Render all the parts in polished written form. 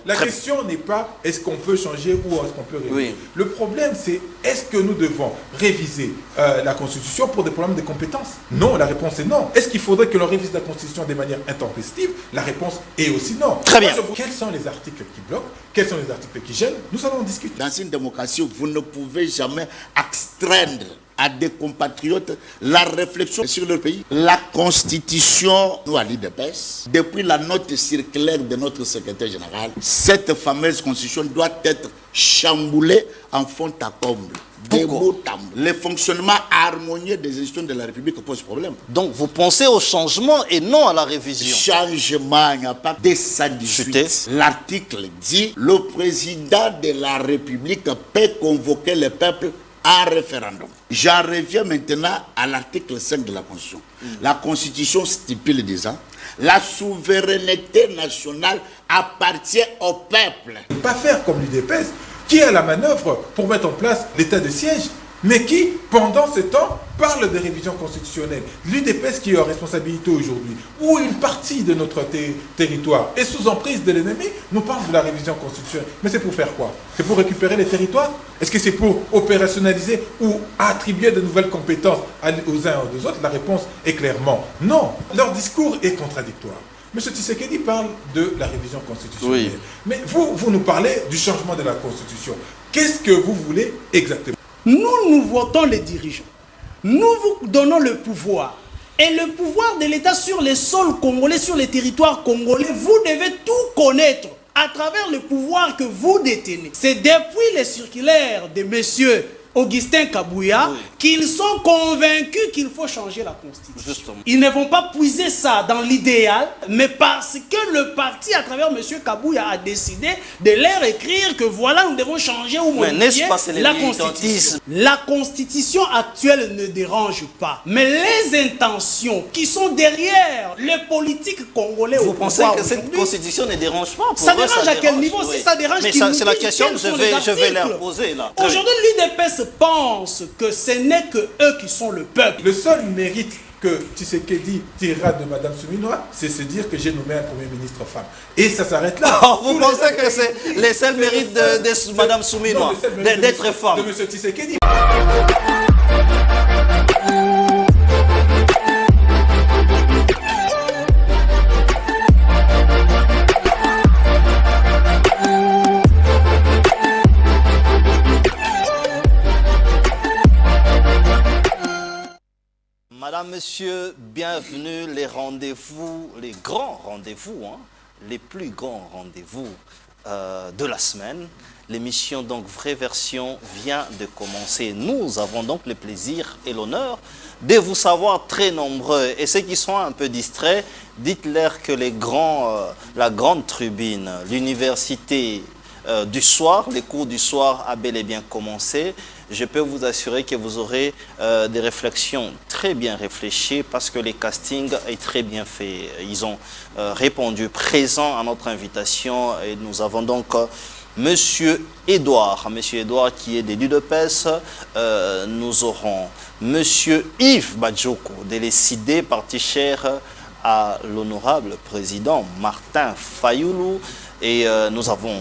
La question n'est pas est-ce qu'on peut changer ou est-ce qu'on peut réviser. Oui. Le problème, c'est est-ce que nous devons réviser la Constitution pour des problèmes de compétences? Non, la réponse est non. Est-ce qu'il faudrait que l'on révise la Constitution de manière intempestive? La réponse est aussi non. Très bien. Quels sont les articles qui bloquent? Quels sont les articles qui gênent? Nous allons en discuter. Dans une démocratie, vous ne pouvez jamais extraindre à des compatriotes la réflexion sur leur pays. La Constitution, nous à l'UDPS, depuis la note circulaire de notre secrétaire général, cette fameuse Constitution doit être chamboulée en fond à comble. Le fonctionnement harmonieux des institutions de la République pose problème. Donc vous pensez au changement et non à la révision? Changement, il n'y a pas de 118. L'article dit le président de la République peut convoquer le peuple à référendum. J'en reviens maintenant à l'article 5 de la Constitution. La Constitution stipule déjà la souveraineté nationale appartient au peuple. Ne pas faire comme l'UDPS qui est à la manœuvre pour mettre en place l'état de siège, mais qui, pendant ce temps, parle de révision constitutionnelle. L'UDPS qui est en responsabilité aujourd'hui, où une partie de notre territoire est sous emprise de l'ennemi, nous parle de la révision constitutionnelle. Mais c'est pour faire quoi? C'est pour récupérer les territoires? Est-ce que c'est pour opérationnaliser ou attribuer de nouvelles compétences aux uns et aux autres? La réponse est clairement non. Leur discours est contradictoire. M. Tshisekedi parle de la révision constitutionnelle. Oui. Mais vous nous parlez du changement de la Constitution. Qu'est-ce que vous voulez exactement? Nous votons les dirigeants. Nous vous donnons le pouvoir. Et le pouvoir de l'État sur les sols congolais, sur les territoires congolais, vous devez tout connaître à travers le pouvoir que vous détenez. C'est depuis les circulaires de M. Augustin Kabouya, oui, qu'ils sont convaincus qu'il faut changer la Constitution. Justement. Ils ne vont pas puiser ça dans l'idéal, mais parce que le parti, à travers M. Kabouya, a décidé de leur écrire que voilà, nous devons changer ou modifier la Constitution. La Constitution actuelle ne dérange pas, mais les intentions qui sont derrière les politiques congolais... Vous pensez que cette Constitution ne dérange pas? Ça dérange à quel niveau? Si ça dérange, mais c'est la question que je vais leur poser là. Aujourd'hui, l'UDPS pense que ce n'est que eux qui sont le peuple. Le seul mérite que Tshisekedi tirera de Mme Souminois, c'est se dire que j'ai nommé un Premier ministre femme. Et ça s'arrête là. Vous pensez que c'est le seul mérite de Mme Souminois d'être femme? De M. Tshisekedi. Madame, Monsieur, bienvenue, les rendez-vous, les grands rendez-vous, hein, les plus grands rendez-vous de la semaine. L'émission donc Vraie Version vient de commencer. Nous avons donc le plaisir et l'honneur de vous savoir très nombreux. Et ceux qui sont un peu distraits, dites-leur que la grande tribune, l'université du soir, les cours du soir a bel et bien commencé. Je peux vous assurer que vous aurez des réflexions très bien réfléchies parce que le casting est très bien fait. Ils ont répondu présent à notre invitation et nous avons donc Monsieur Edouard qui est de l'UDPS. Nous aurons Monsieur Yves Badjoko de l'ECID, parti cher à l'honorable président Martin Fayoulou. Et nous avons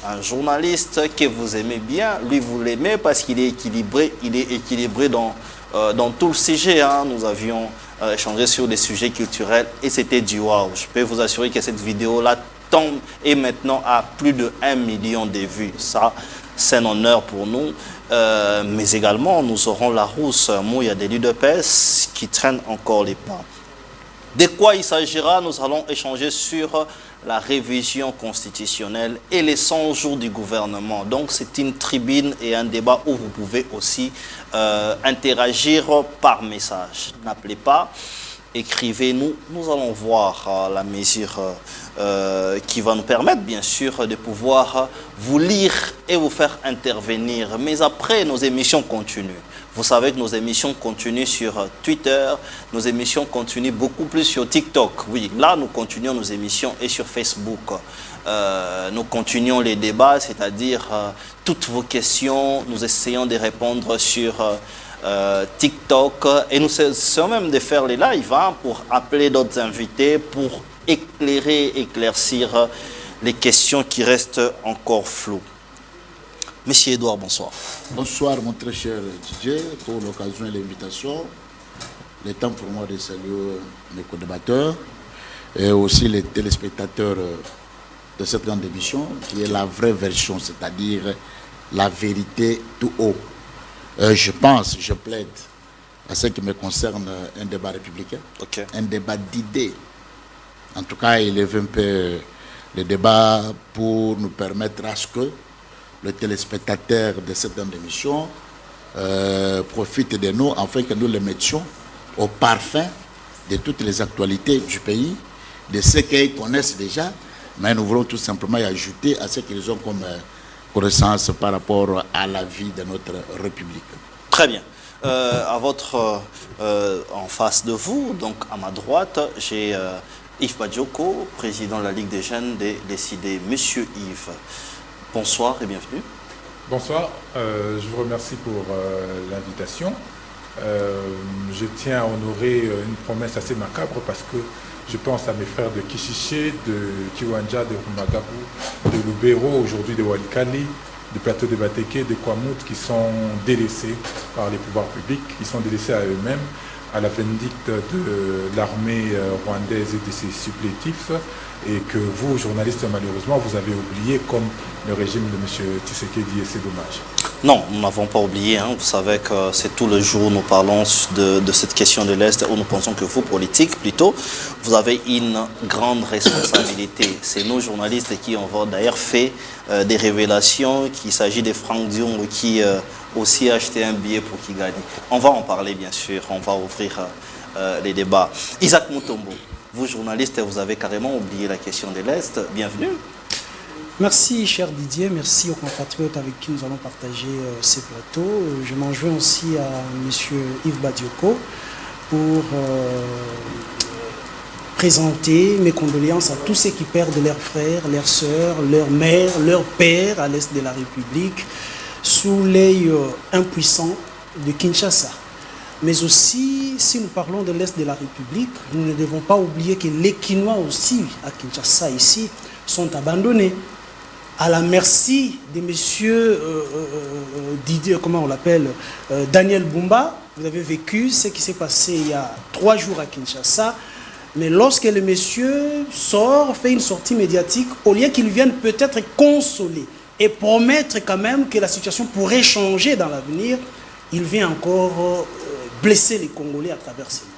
un journaliste que vous aimez bien, lui vous l'aimez parce qu'il est équilibré dans tout le sujet. Hein. Nous avions échangé sur des sujets culturels et c'était du waouh. Je peux vous assurer que cette vidéo-là tombe et maintenant à plus de 1 million de vues. Ça, c'est un honneur pour nous. Mais également, nous aurons la rousse Mouya de l'UDPS qui traîne encore les pas. De quoi il s'agira? Nous allons échanger sur la révision constitutionnelle et les 100 jours du gouvernement. Donc c'est une tribune et un débat où vous pouvez aussi interagir par message. N'appelez pas, écrivez-nous. Nous allons voir la mesure qui va nous permettre bien sûr de pouvoir vous lire et vous faire intervenir. Mais après, nos émissions continuent. Vous savez que nos émissions continuent sur Twitter, nos émissions continuent beaucoup plus sur TikTok. Oui, là, nous continuons nos émissions et sur Facebook. Nous continuons les débats, c'est-à-dire toutes vos questions. Nous essayons de répondre sur TikTok et nous essayons même de faire les lives hein, pour appeler d'autres invités, pour éclaircir les questions qui restent encore floues. Monsieur Edouard, bonsoir. Bonsoir mon très cher Didier, pour l'occasion et l'invitation. Il est temps pour moi de saluer mes co-débatteurs et aussi les téléspectateurs de cette grande émission, qui est la vraie version, c'est-à-dire la vérité tout haut. Je plaide à ce qui me concerne un débat républicain, un débat d'idées. En tout cas, élever un peu le débat pour nous permettre à ce que le téléspectateur de cette grande émission profite de nous, afin que nous les mettions au parfum de toutes les actualités du pays, de ce qu'ils connaissent déjà, mais nous voulons tout simplement y ajouter à ce qu'ils ont comme connaissance par rapport à la vie de notre République. Très bien. En face de vous, donc à ma droite, j'ai Yves Badioko, président de la Ligue des jeunes des décidés. Monsieur Yves, bonsoir et bienvenue. Bonsoir, je vous remercie pour l'invitation. Je tiens à honorer une promesse assez macabre parce que je pense à mes frères de Kishiché, de Kiwanja, de Rumagabu, de Lubero, aujourd'hui de Walikali, de Plateau de Bateke, de Kwamout, qui sont délaissés par les pouvoirs publics, qui sont délaissés à eux-mêmes, à la vindicte de l'armée rwandaise et de ses supplétifs, et que vous, journalistes, malheureusement, vous avez oublié comme le régime de M. Tshisekedi, et c'est dommage. Non, nous n'avons pas oublié. Vous savez que c'est tout le jour nous parlons de cette question de l'Est, où nous pensons que vous, politiques plutôt, vous avez une grande responsabilité. C'est nos journalistes qui ont d'ailleurs fait des révélations qu'il s'agit de Franck Diong qui aussi a acheté un billet pour qu'il gagne. On va en parler bien sûr, on va ouvrir les débats. Isaac Mutombo, vous journalistes, vous avez carrément oublié la question de l'Est. Bienvenue. Merci, cher Didier. Merci aux compatriotes avec qui nous allons partager ces plateaux. Je m'en joins aussi à M. Yves Badioko pour présenter mes condoléances à tous ceux qui perdent leurs frères, leurs sœurs, leurs mères, leurs pères à l'est de la République sous l'œil impuissant de Kinshasa. Mais aussi, si nous parlons de l'est de la République, nous ne devons pas oublier que les Kinois aussi, à Kinshasa ici, sont abandonnés à la merci de monsieur Didier, comment on l'appelle, Daniel Bumba. Vous avez vécu ce qui s'est passé il y a 3 jours à Kinshasa. Mais lorsque le monsieur sort, fait une sortie médiatique, au lieu qu'il vienne peut-être consoler et promettre quand même que la situation pourrait changer dans l'avenir, il vient encore blesser les Congolais à travers ces mots.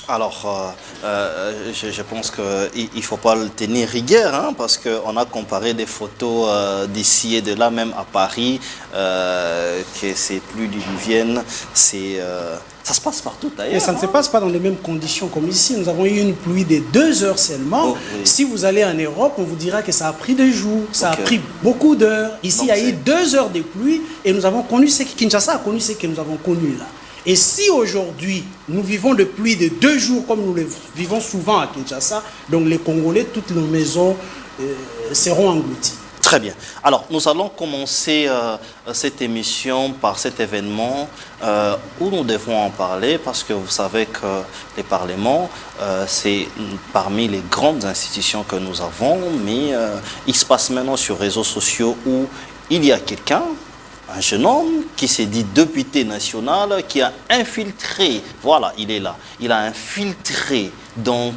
Alors, je pense qu'il ne faut pas le tenir rigueur, parce qu'on a comparé des photos d'ici et de là, même à Paris, que c'est plus diluvienne, ça se passe partout d'ailleurs. Mais ça ne se passe pas dans les mêmes conditions comme ici. Nous avons eu une pluie de 2 heures seulement. Oh, oui. Si vous allez en Europe, on vous dira que ça a pris 2 jours, ça a pris beaucoup d'heures. Ici, donc, il y a eu 2 heures de pluie et nous avons connu ce que Kinshasa a connu, ce que nous avons connu là. Et si aujourd'hui, nous vivons de pluie de 2 jours comme nous le vivons souvent à Kinshasa, donc les Congolais, toutes nos maisons seront englouties. Très bien. Alors, nous allons commencer cette émission par cet événement où nous devons en parler parce que vous savez que les parlements, c'est parmi les grandes institutions que nous avons, mais il se passe maintenant sur les réseaux sociaux où il y a quelqu'un, un jeune homme qui s'est dit député national, qui a infiltré, voilà, il est là, il a infiltré donc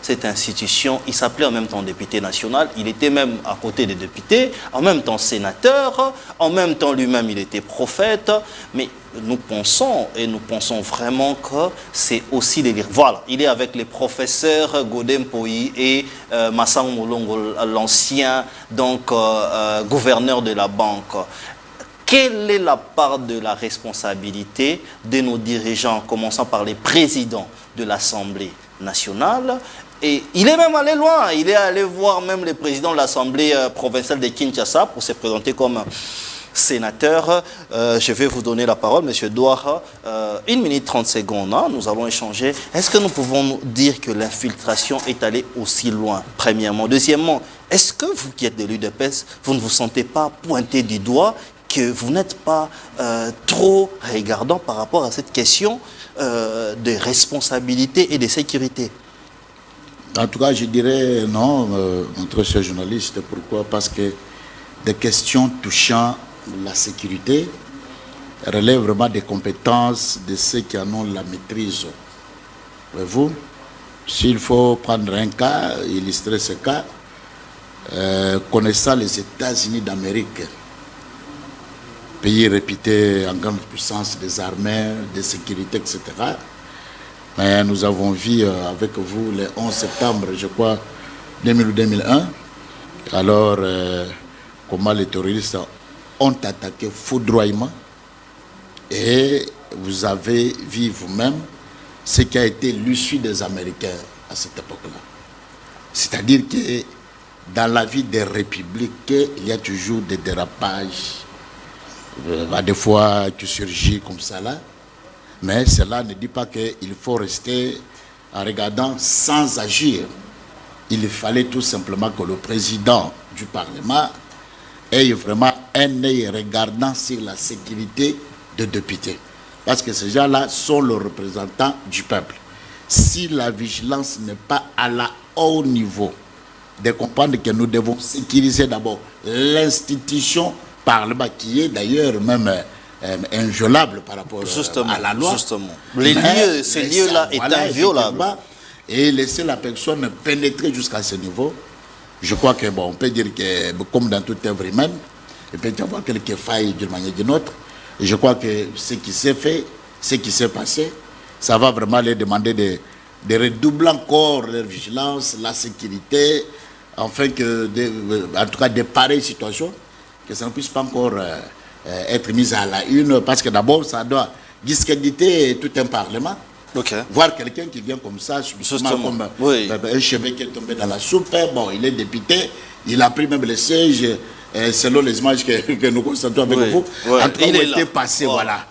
cette institution. Il s'appelait en même temps député national, il était même à côté des députés, en même temps sénateur, en même temps lui-même il était prophète, mais nous pensons vraiment que c'est aussi des... Voilà, il est avec les professeurs Godem Poyi et Massang Molongo, l'ancien donc gouverneur de la banque. Quelle est la part de la responsabilité de nos dirigeants, commençant par les présidents de l'Assemblée nationale? Et il est même allé loin, il est allé voir même le président de l'Assemblée provinciale de Kinshasa pour se présenter comme sénateur. Je vais vous donner la parole, M. Douara. 1 minute 30 secondes, nous allons échanger. Est-ce que nous pouvons dire que l'infiltration est allée aussi loin, premièrement? Deuxièmement, est-ce que vous qui êtes de l'UDPS, vous ne vous sentez pas pointé du doigt, que vous n'êtes pas trop regardant par rapport à cette question de responsabilité et de sécurité? En tout cas, je dirais non, notre cher journaliste. Pourquoi? Parce que des questions touchant la sécurité relèvent vraiment des compétences de ceux qui en ont la maîtrise. Voyez-vous, s'il faut prendre un cas, illustrer ce cas, connaissant les États-Unis d'Amérique, pays réputé en grande puissance des armées, des sécurités, etc. Mais nous avons vu avec vous le 11 septembre, je crois, 2000 ou 2001, alors comment les terroristes ont attaqué foudroyement, et vous avez vu vous-même ce qui a été l'issue des Américains à cette époque-là. C'est-à-dire que dans la vie des républiques, il y a toujours des dérapages, des fois qui surgissent comme ça là, mais cela ne dit pas qu'il faut rester en regardant sans agir. Il fallait tout simplement que le président du Parlement ait vraiment un œil regardant sur la sécurité des députés. Parce que ces gens-là sont les représentants du peuple. Si la vigilance n'est pas à la haut niveau, de comprendre que nous devons sécuriser d'abord l'institution Parlement, qui est d'ailleurs même inviolable par rapport à la loi. Justement. Ces lieux-là est inviolable. Et laisser la personne pénétrer jusqu'à ce niveau, je crois que, bon, on peut dire que, comme dans toute œuvre humaine, il peut y avoir quelques failles d'une manière ou d'une autre. Et je crois que ce qui s'est fait, ce qui s'est passé, ça va vraiment les demander de redoubler encore leur vigilance, la sécurité, afin que, en tout cas, de pareilles situations, que ça ne puisse pas encore être mis à la une, parce que d'abord, ça doit discréditer tout un Parlement. Okay. Voir quelqu'un qui vient comme ça, comme un cheveu qui est tombé dans la soupe, bon, il est député, il a pris même le siège, selon les images que nous constatons avec vous, en tout cas, où était passé, voilà.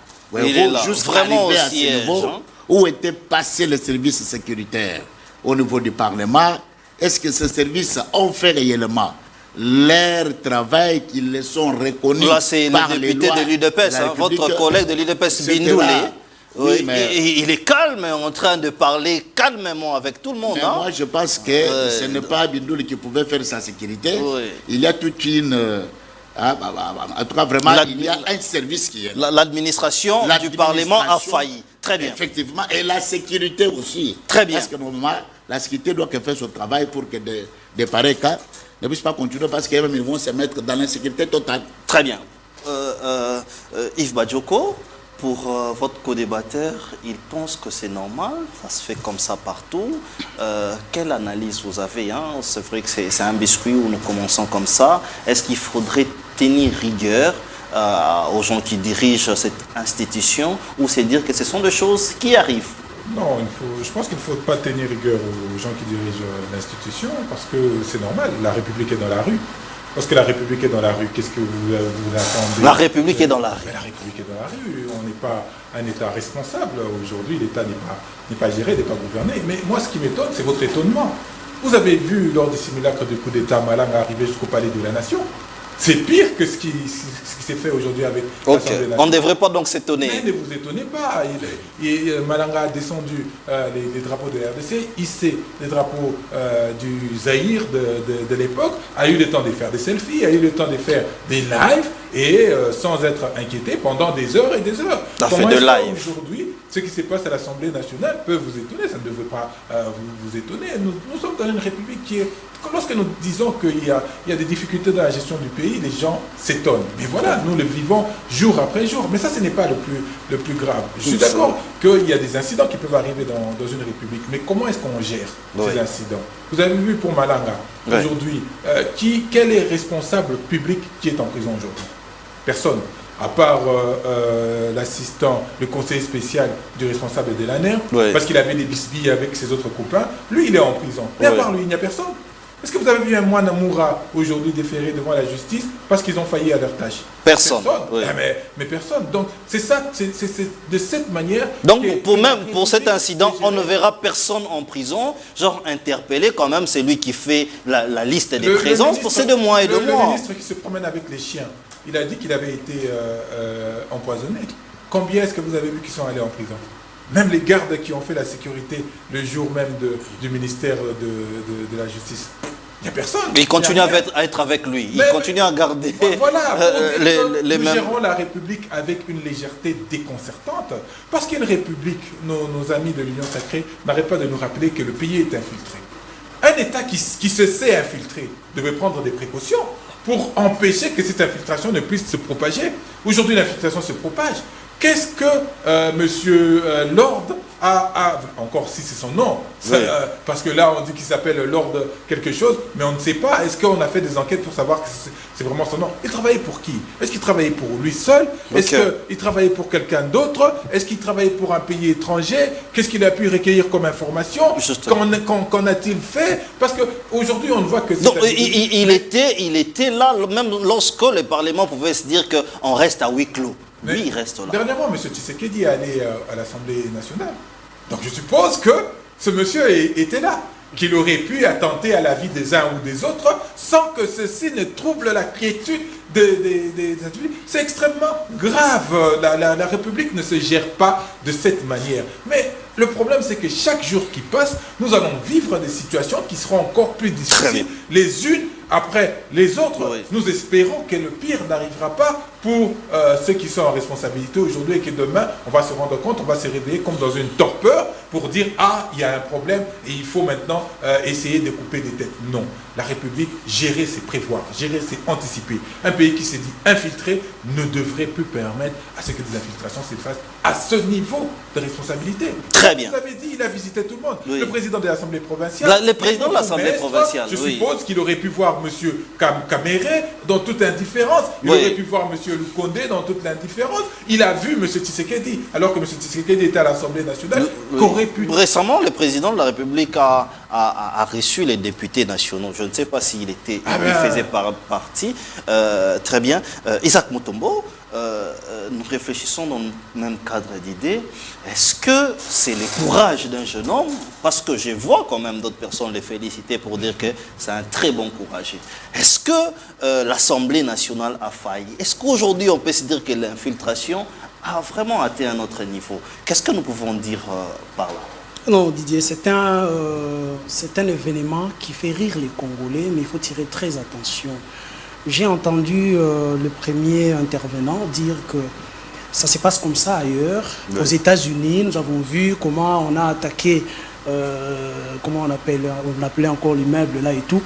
Jusqu'à arriver à ce niveau, où était passé le service sécuritaire au niveau du Parlement. Est-ce que ces services ont fait réellement leur travail, qu'ils les sont reconnus là, c'est par le les député lois de l'UDPS, votre collègue de l'UDPS, Bindoulé. Oui, mais il est calme, en train de parler calmement avec tout le monde. Hein? Moi, je pense que ce n'est pas Bindoulé qui pouvait faire sa sécurité. Il y a toute une... en tout cas, vraiment, il y a un service qui est... L'administration du Parlement a failli. Très bien. Effectivement. Et la sécurité aussi. Très bien. Parce que normalement, la sécurité doit faire son travail pour que de pareils cas ne puissent pas continuer, parce qu'ils vont se mettre dans l'insécurité totale. Très bien. Yves Badjoko, pour votre co-débatteur, il pense que c'est normal, ça se fait comme ça partout. Quelle analyse vous avez, hein? C'est vrai que c'est un biscuit où nous commençons comme ça. Est-ce qu'il faudrait tenir rigueur aux gens qui dirigent cette institution, ou c'est dire que ce sont des choses qui arrivent? Non, je pense qu'il ne faut pas tenir rigueur aux gens qui dirigent l'institution, parce que c'est normal, la République est dans la rue. Parce que la République est dans la rue, qu'est-ce que vous attendez? La République est dans la rue. Mais la République est dans la rue. On n'est pas un État responsable. Aujourd'hui, l'État n'est pas géré, n'est pas gouverné. Mais moi, ce qui m'étonne, c'est votre étonnement. Vous avez vu, lors des simulacres de coup d'État, Malanga arriver jusqu'au palais de la Nation. C'est pire que ce qui s'est fait aujourd'hui avec l'Assemblée nationale. On ne devrait pas donc s'étonner. Mais ne vous étonnez pas. Malanga a descendu les drapeaux de la RDC, hissé les drapeaux du Zaïre de l'époque, a eu le temps de faire des selfies, a eu le temps de faire des lives, et sans être inquiété pendant des heures et des heures. Comment est-ce qu'aujourd'hui, ce qui se passe à l'Assemblée nationale peut vous étonner? Ça ne devrait pas vous étonner. Nous sommes dans une république qui est... Lorsque nous disons qu'il y a des difficultés dans la gestion du pays, les gens s'étonnent. Mais voilà, nous le vivons jour après jour. Mais ça, ce n'est pas le plus grave. Je suis d'accord qu'il y a des incidents qui peuvent arriver dans une république. Mais comment est-ce qu'on gère ces incidents? Vous avez vu pour Malanga, aujourd'hui, quel est responsable public qui est en prison aujourd'hui? Personne. À part l'assistant, le conseiller spécial du responsable de l'ANER, parce qu'il avait des bisbilles avec ses autres copains, lui, il est en prison. Mais à part lui, il n'y a personne. Est-ce que vous avez vu un moine Amoura aujourd'hui déféré devant la justice parce qu'ils ont failli à leur tâche? Personne. Mais personne. Donc c'est ça, c'est de cette manière. Donc pour cet incident, on ne verra personne en prison, genre interpellé quand même, c'est lui qui fait la liste des présences pour ces 2 mois et 2 mois. Le ministre qui se promène avec les chiens, il a dit qu'il avait été empoisonné. Combien est-ce que vous avez vu qui sont allés en prison? Même les gardes qui ont fait la sécurité le jour même du ministère de la Justice. Il n'y a personne. Mais il continue à être avec lui. Il continue à garder voilà, les nous mêmes... gérons la République avec une légèreté déconcertante. Parce qu'une République, nos amis de l'Union sacrée, n'arrêtent pas de nous rappeler que le pays est infiltré. Un État qui se sait infiltrer devait prendre des précautions pour empêcher que cette infiltration ne puisse se propager. Aujourd'hui, l'infiltration se propage. Qu'est-ce que Monsieur Lord encore si c'est son nom, oui. Parce que là on dit qu'il s'appelle Lord quelque chose, mais on ne sait pas, est-ce qu'on a fait des enquêtes pour savoir que c'est vraiment son nom? Il travaillait pour qui? Est-ce qu'il travaillait pour lui seul? Est-ce qu'il travaillait pour quelqu'un d'autre? Est-ce qu'il travaillait pour un pays étranger? Qu'est-ce qu'il a pu recueillir comme information? Qu'en a-t-il fait? Parce qu'aujourd'hui on voit que... Donc il était là, même lorsque le Parlement pouvait se dire qu'on reste à huis clos. Lui, il reste là. Dernièrement, M. Tshisekedi est allé à l'Assemblée nationale. Donc je suppose que ce monsieur était là, qu'il aurait pu attenter à la vie des uns ou des autres sans que ceci ne trouble la quiétude des individus. C'est extrêmement grave. La République ne se gère pas de cette manière. Mais le problème, c'est que chaque jour qui passe, nous allons vivre des situations qui seront encore plus difficiles, les unes après les autres. Oui. Nous espérons que le pire n'arrivera pas pour ceux qui sont en responsabilité aujourd'hui et que demain, on va se rendre compte, on va se réveiller comme dans une torpeur pour dire « Ah, il y a un problème et il faut maintenant essayer de couper des têtes ». Non, la République, gérer, c'est prévoir, gérer, c'est anticiper. Un pays qui s'est dit infiltré ne devrait plus permettre à ce que des infiltrations s'effacent à ce niveau de responsabilité. Très bien. Vous avez dit, il a visité tout le monde. Oui. Le président de l'Assemblée provinciale. Le président de l'Assemblée provinciale, je suppose qu'il aurait pu voir M. Kamere dans toute indifférence. Il aurait pu voir M. Lukonde dans toute l'indifférence. Il a vu M. Tshisekedi, alors que M. Tshisekedi était à l'Assemblée nationale, qu'aurait pu... Récemment, le président de la République a reçu les députés nationaux. Je ne sais pas s'il il faisait partie. Très bien. Isaac Mutombo, nous réfléchissons dans le même cadre d'idées. Est-ce que c'est le courage d'un jeune homme? Parce que je vois quand même d'autres personnes les féliciter pour dire que c'est un très bon courageux. Est-ce que l'Assemblée nationale a failli? Est-ce qu'aujourd'hui on peut se dire que l'infiltration a vraiment atteint un autre niveau? Qu'est-ce que nous pouvons dire par là? Non, Didier, c'est un événement qui fait rire les Congolais, mais il faut tirer très attention. J'ai entendu le premier intervenant dire que ça se passe comme ça ailleurs. Oui. Aux États-Unis, nous avons vu comment on a attaqué, comment on appelait encore l'immeuble là et tout.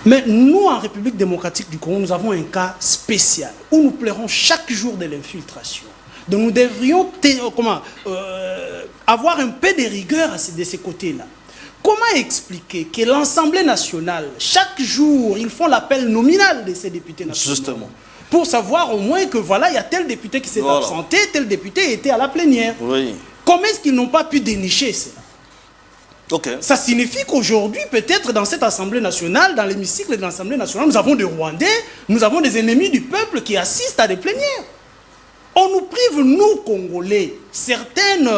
Mais nous, en République démocratique du Congo, nous avons un cas spécial où nous pleurons chaque jour de l'infiltration. Donc nous devrions avoir un peu de rigueur de ces côtés-là. Comment expliquer que l'Assemblée nationale, chaque jour, ils font l'appel nominal de ces députés nationaux? Justement. Pour savoir au moins que voilà, il y a tel député qui s'est absenté, tel député était à la plénière. Oui. Comment est-ce qu'ils n'ont pas pu dénicher cela? Okay. Ça signifie qu'aujourd'hui, peut-être dans cette Assemblée nationale, dans l'hémicycle de l'Assemblée nationale, nous avons des Rwandais, nous avons des ennemis du peuple qui assistent à des plénières. On nous prive, nous, Congolais, certaines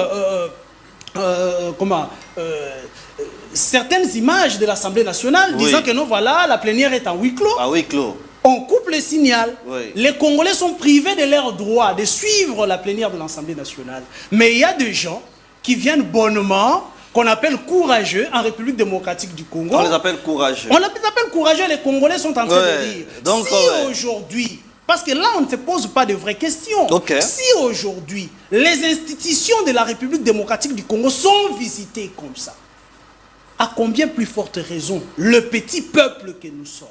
images de l'Assemblée nationale disant que non, voilà, la plénière est en huis clos. À huis clos. On coupe le signal. Oui. Les Congolais sont privés de leur droit de suivre la plénière de l'Assemblée nationale. Mais il y a des gens qui viennent bonnement, qu'on appelle courageux en République démocratique du Congo. On les appelle courageux. On les appelle courageux, les Congolais sont en train de rire. Donc, si aujourd'hui... Parce que là, on ne se pose pas de vraies questions. Okay. Si aujourd'hui, les institutions de la République démocratique du Congo sont visitées comme ça, à combien plus forte raison le petit peuple que nous sommes,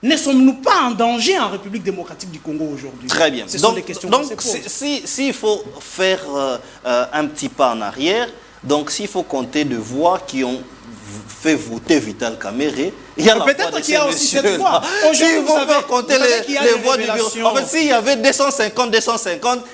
ne sommes-nous pas en danger en République démocratique du Congo aujourd'hui? Très bien. Ce sont des questions qu'on se pose. S'il faut faire un petit pas en arrière, donc s'il faut compter de voix qui ont fait voter Vital Kamerhe, il y a peut-être qu'il y a aussi cette voix. Aujourd'hui, vous savez compter les voix du bureau. En fait, s'il y avait 250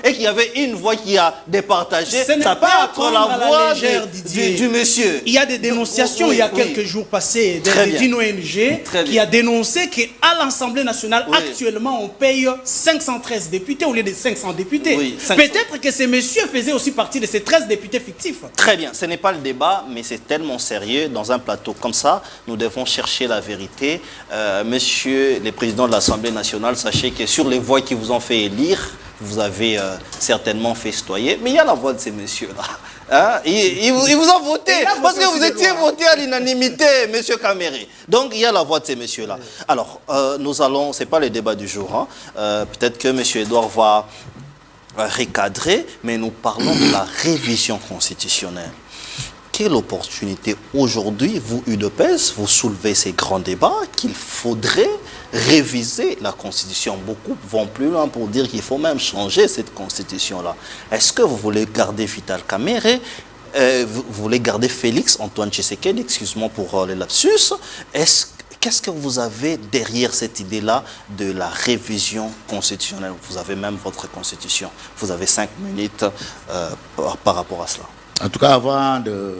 et qu'il y avait une voix qui a départagé, ça peut être la voix du monsieur. Il y a des dénonciations il y a quelques jours passés d'une ONG qui a dénoncé qu'à l'Assemblée nationale, actuellement, on paye 513 députés au lieu de 500 députés. Oui, peut-être que ces messieurs faisaient aussi partie de ces 13 députés fictifs. Très bien. Ce n'est pas le débat, mais c'est tellement sérieux. Dans un plateau comme ça, nous devons chercher la vérité. Monsieur le président de l'Assemblée nationale, sachez que sur les voix qui vous ont fait élire, vous avez certainement festoyé, mais il y a la voix de ces messieurs-là. Hein? Il vous a voté, parce que vous étiez voté à l'unanimité, monsieur Kamere. Donc, il y a la voix de ces messieurs-là. Alors, nous allons, ce n'est pas le débat du jour, hein. Peut-être que monsieur Edouard va recadrer, mais nous parlons de la révision constitutionnelle. Quelle opportunité aujourd'hui, vous, UDPS, vous soulevez ces grands débats qu'il faudrait réviser la Constitution. Beaucoup vont plus loin pour dire qu'il faut même changer cette Constitution-là. Est-ce que vous voulez garder Vital Kamerhe, vous voulez garder Félix Antoine Tshisekedi, excuse-moi pour les lapsus. Qu'est-ce que vous avez derrière cette idée-là de la révision constitutionnelle? Vous avez même votre Constitution. Vous avez 5 minutes par rapport à cela. En tout cas, avant de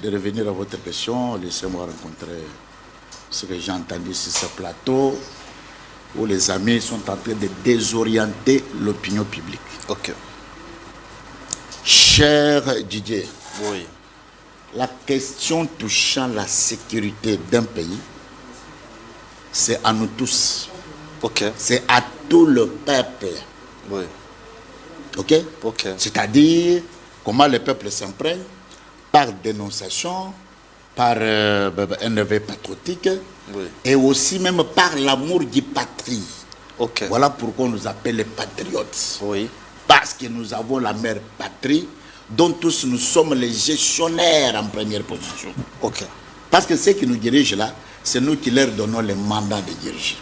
revenir à votre question, laissez-moi rencontrer ce que j'ai entendu sur ce plateau, où les amis sont en train de désorienter l'opinion publique. Ok. Cher Didier, oui. La question touchant la sécurité d'un pays, c'est à nous tous. Ok. C'est à tout le peuple. Oui. Ok? Ok. C'est-à-dire comment le peuple s'imprègne par dénonciation, par un éveil patriotique, oui. Et aussi même par l'amour du patrie. Ok. Voilà pourquoi on nous appelle les patriotes. Oui. Parce que nous avons la mère patrie, dont tous nous sommes les gestionnaires en première position. Ok. Parce que ceux qui nous dirigent là, c'est nous qui leur donnons le mandat de diriger.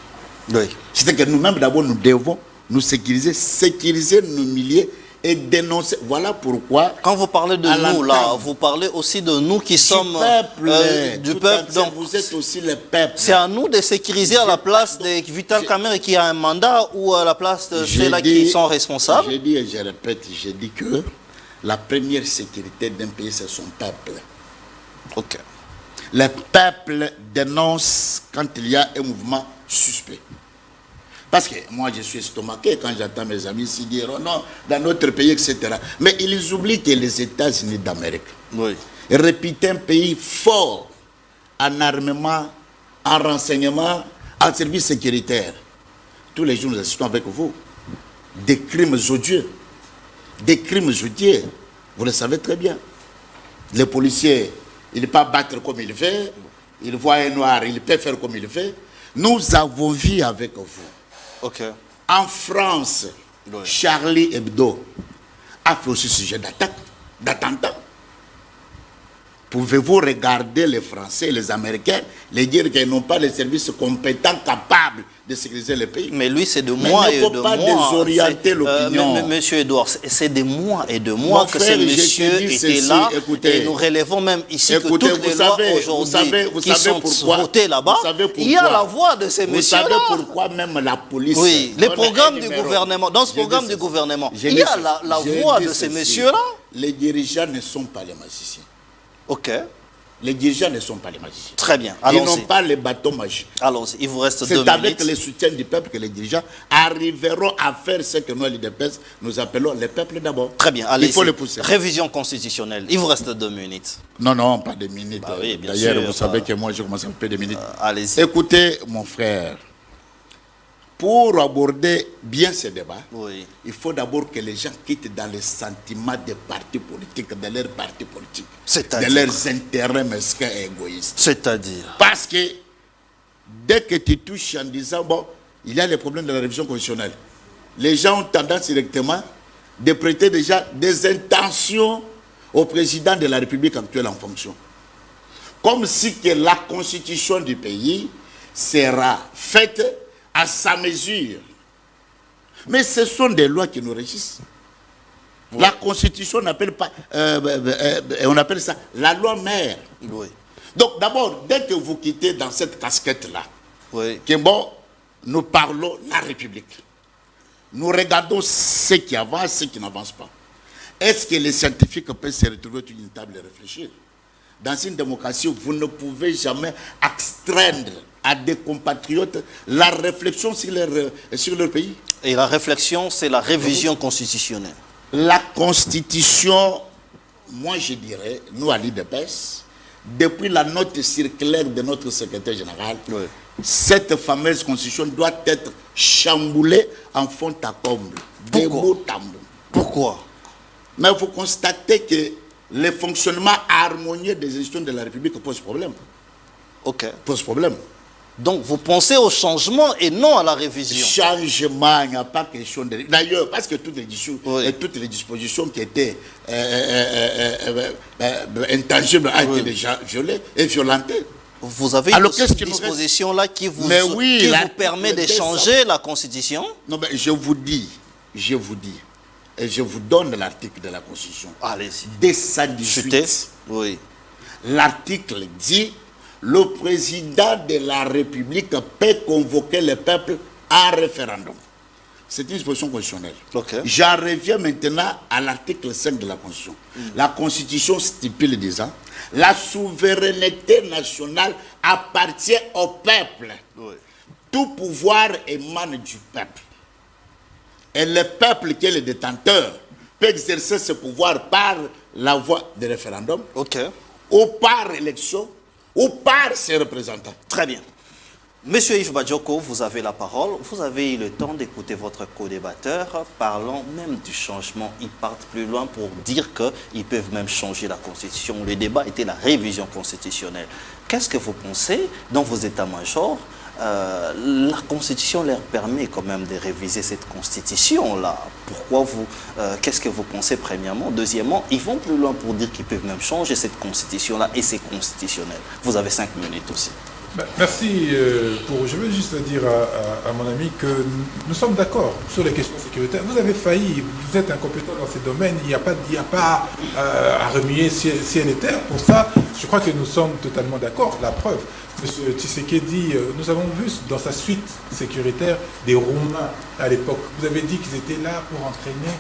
Oui. C'est que nous-mêmes d'abord nous devons nous sécuriser nos milliers et dénoncer. Voilà pourquoi. Quand vous parlez de nous là, vous parlez aussi de nous qui sommes du peuple. Donc vous êtes aussi le peuple. C'est à nous de sécuriser à la place de Vital Kamerhe qui a un mandat ou à la place de ceux-là qui sont responsables. J'ai dit et je répète, j'ai dit que la première sécurité d'un pays, c'est son peuple. Ok. Le peuple dénonce quand il y a un mouvement suspect. Parce que moi, je suis estomaqué quand j'entends mes amis ici dire oh non, dans notre pays, etc. Mais ils oublient que les États-Unis d'Amérique, oui, réputé un pays fort en armement, en renseignement, en service sécuritaire. Tous les jours, nous assistons avec vous des crimes odieux. Des crimes odieux. Vous le savez très bien. Les policiers, ils ne peuvent pas battre comme il fait. Ils voient un noir, il peut faire comme il fait. Nous avons vu avec vous. ok, En France, oui, Charlie Hebdo a fait aussi sujet d'attaque, d'attentat. Pouvez-vous regarder les Français et les Américains, les dire qu'ils n'ont pas les services compétents capables de sécuriser le pays? mais lui, c'est de mois et de mois. Il ne faut pas désorienter l'opinion. Monsieur Edouard, c'est des mois et de mois que ce monsieur était là. Écoutez, et nous relevons même ici que toutes les lois aujourd'hui qui sont votées là-bas, il y a la voix de ces messieurs-là. Vous savez pourquoi même la police... Oui, les programmes du gouvernement, dans ce programme du gouvernement, il y a la voix de ces messieurs-là. Les dirigeants ne sont pas les magiciens. Ok. Les dirigeants ne sont pas les magiciens. Très bien, Ils allons-y. n'ont pas les bâtons magiques. Allons-y, il vous reste 2 minutes. C'est avec le soutien du peuple que les dirigeants arriveront à faire ce que nous, les UDPS, nous appelons le peuple d'abord. Très bien, allez-y. Il faut le pousser. Révision constitutionnelle, il vous reste 2 minutes. Non, pas 2 minutes. Bah oui, bien D'ailleurs, sûr, vous savez que moi, je commence à faire 2 minutes. Allez-y. Écoutez, mon frère, pour aborder bien ce débat, Oui. il faut d'abord que les gens quittent dans les sentiments des partis politiques, de leurs partis politiques, de C'est-à-dire leurs intérêts mesquins et égoïstes. C'est-à-dire Parce que dès que tu touches en disant, bon, il y a les problèmes de la révision constitutionnelle, les gens ont tendance directement de prêter déjà des intentions au président de la République actuelle en fonction. Comme si que la constitution du pays sera faite à sa mesure. Mais ce sont des lois qui nous régissent. Oui. La constitution, on appelle ça la loi mère. Oui. Donc d'abord, dès que vous quittez dans cette casquette-là, Oui. que bon, nous parlons la République. Nous regardons ce qui avance, ce qui n'avance pas. Est-ce que les scientifiques peuvent se retrouver autour d'une table et réfléchir? Dans une démocratie, vous ne pouvez jamais astreindre à des compatriotes la réflexion sur leur pays. Et la réflexion, c'est la révision constitutionnelle. La Constitution, moi je dirais, nous à l'UDPS, depuis la note circulaire de notre secrétaire général, cette fameuse Constitution doit être chamboulée en fond à comble. de Pourquoi? bout en bout. Pourquoi? Mais il faut constater que le fonctionnement harmonieux des institutions de la République pose problème. Ok. Pose problème. Donc vous pensez au changement et non à la révision. Changement, il n'y a pas question de... D'ailleurs, parce que toutes les dispositions qui étaient intangibles ont été déjà violées et violentées. Vous avez Alors, une qu'est-ce qui nous disposition là qui vous, Mais oui, qui vous l'article permet de 200. changer la Constitution? Non, mais je vous dis, et je vous donne l'article de la Constitution. Allez-y. 218. Oui. L'article dit: le président de la République peut convoquer le peuple à référendum. C'est une disposition constitutionnelle. Ok. J'en reviens maintenant à l'article 5 de la Constitution. La Constitution stipule déjà: la souveraineté nationale appartient au peuple. Oui. Tout pouvoir émane du peuple. Et le peuple qui est le détenteur peut exercer ce pouvoir par la voie de référendum, Ok. ou par élection, ou par ses représentants. Très bien. Monsieur Yves Badioko, vous avez la parole. Vous avez eu le temps d'écouter votre co-débatteur. Parlant même du changement, ils partent plus loin pour dire qu'ils peuvent même changer la Constitution. Le débat était la révision constitutionnelle. Qu'est-ce que vous pensez dans vos états-majors? La Constitution leur permet quand même de réviser cette Constitution-là. Pourquoi vous... qu'est-ce que vous pensez premièrement? Deuxièmement, ils vont plus loin pour dire qu'ils peuvent même changer cette Constitution-là et c'est constitutionnel. Vous avez 5 minutes aussi. Merci. Je veux juste dire à mon ami que nous sommes d'accord sur les questions sécuritaires. Vous avez failli, vous êtes incompétent dans ces domaines, il n'y a pas à remuer ciel et terre. Pour ça, je crois que nous sommes totalement d'accord. La preuve, M. Tshisekedi, nous avons vu dans sa suite sécuritaire des Roumains à l'époque. Vous avez dit qu'ils étaient là pour entraîner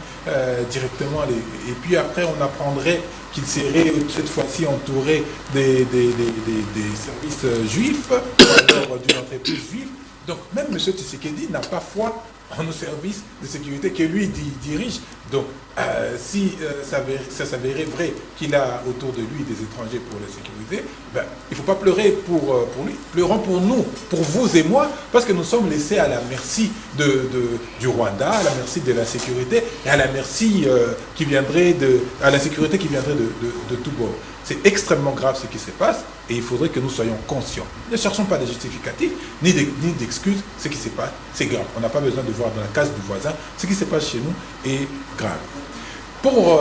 directement et puis après on apprendrait qu'ils seraient cette fois-ci entourés des services juifs, alors d'une entreprise juive. Donc même M. Tshisekedi n'a pas foi en nos services de sécurité que lui dirige. Donc si ça s'avérait vrai qu'il a autour de lui des étrangers pour les sécuriser, il ne faut pas pleurer pour lui. Pleurons pour nous, pour vous et moi, parce que nous sommes laissés à la merci du Rwanda, à la merci de la sécurité et à la merci à la sécurité qui viendrait de tout bord. C'est extrêmement grave ce qui se passe et il faudrait que nous soyons conscients. Ne cherchons pas de justificatifs ni d'excuses. Ce qui se passe, c'est grave. On n'a pas besoin de voir dans la case du voisin. Ce qui se passe chez nous est grave. Pour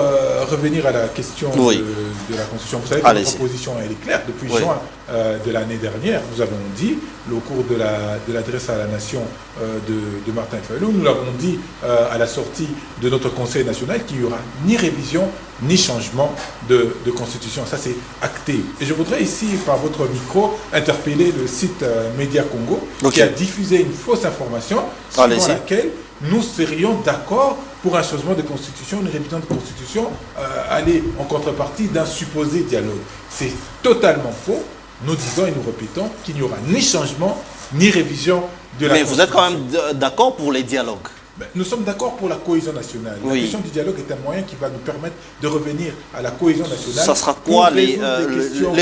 revenir à la question de la Constitution, vous savez que notre proposition elle est claire. Depuis juin de l'année dernière, nous avons dit, au cours de l'adresse à la nation de Martin Fayulu, nous l'avons dit à la sortie de notre Conseil national qu'il n'y aura ni révision ni changement de Constitution. Ça, c'est acté. Et je voudrais ici, par votre micro, interpeller le site Média Congo qui a diffusé une fausse information selon laquelle nous serions d'accord pour un changement de constitution, une révision de constitution, aller en contrepartie d'un supposé dialogue. C'est totalement faux. Nous disons et nous répétons qu'il n'y aura ni changement, ni révision de la constitution. Mais vous êtes quand même d'accord pour les dialogues? Nous sommes d'accord pour la cohésion nationale. La question du dialogue est un moyen qui va nous permettre de revenir à la cohésion nationale. Ça sera quoi les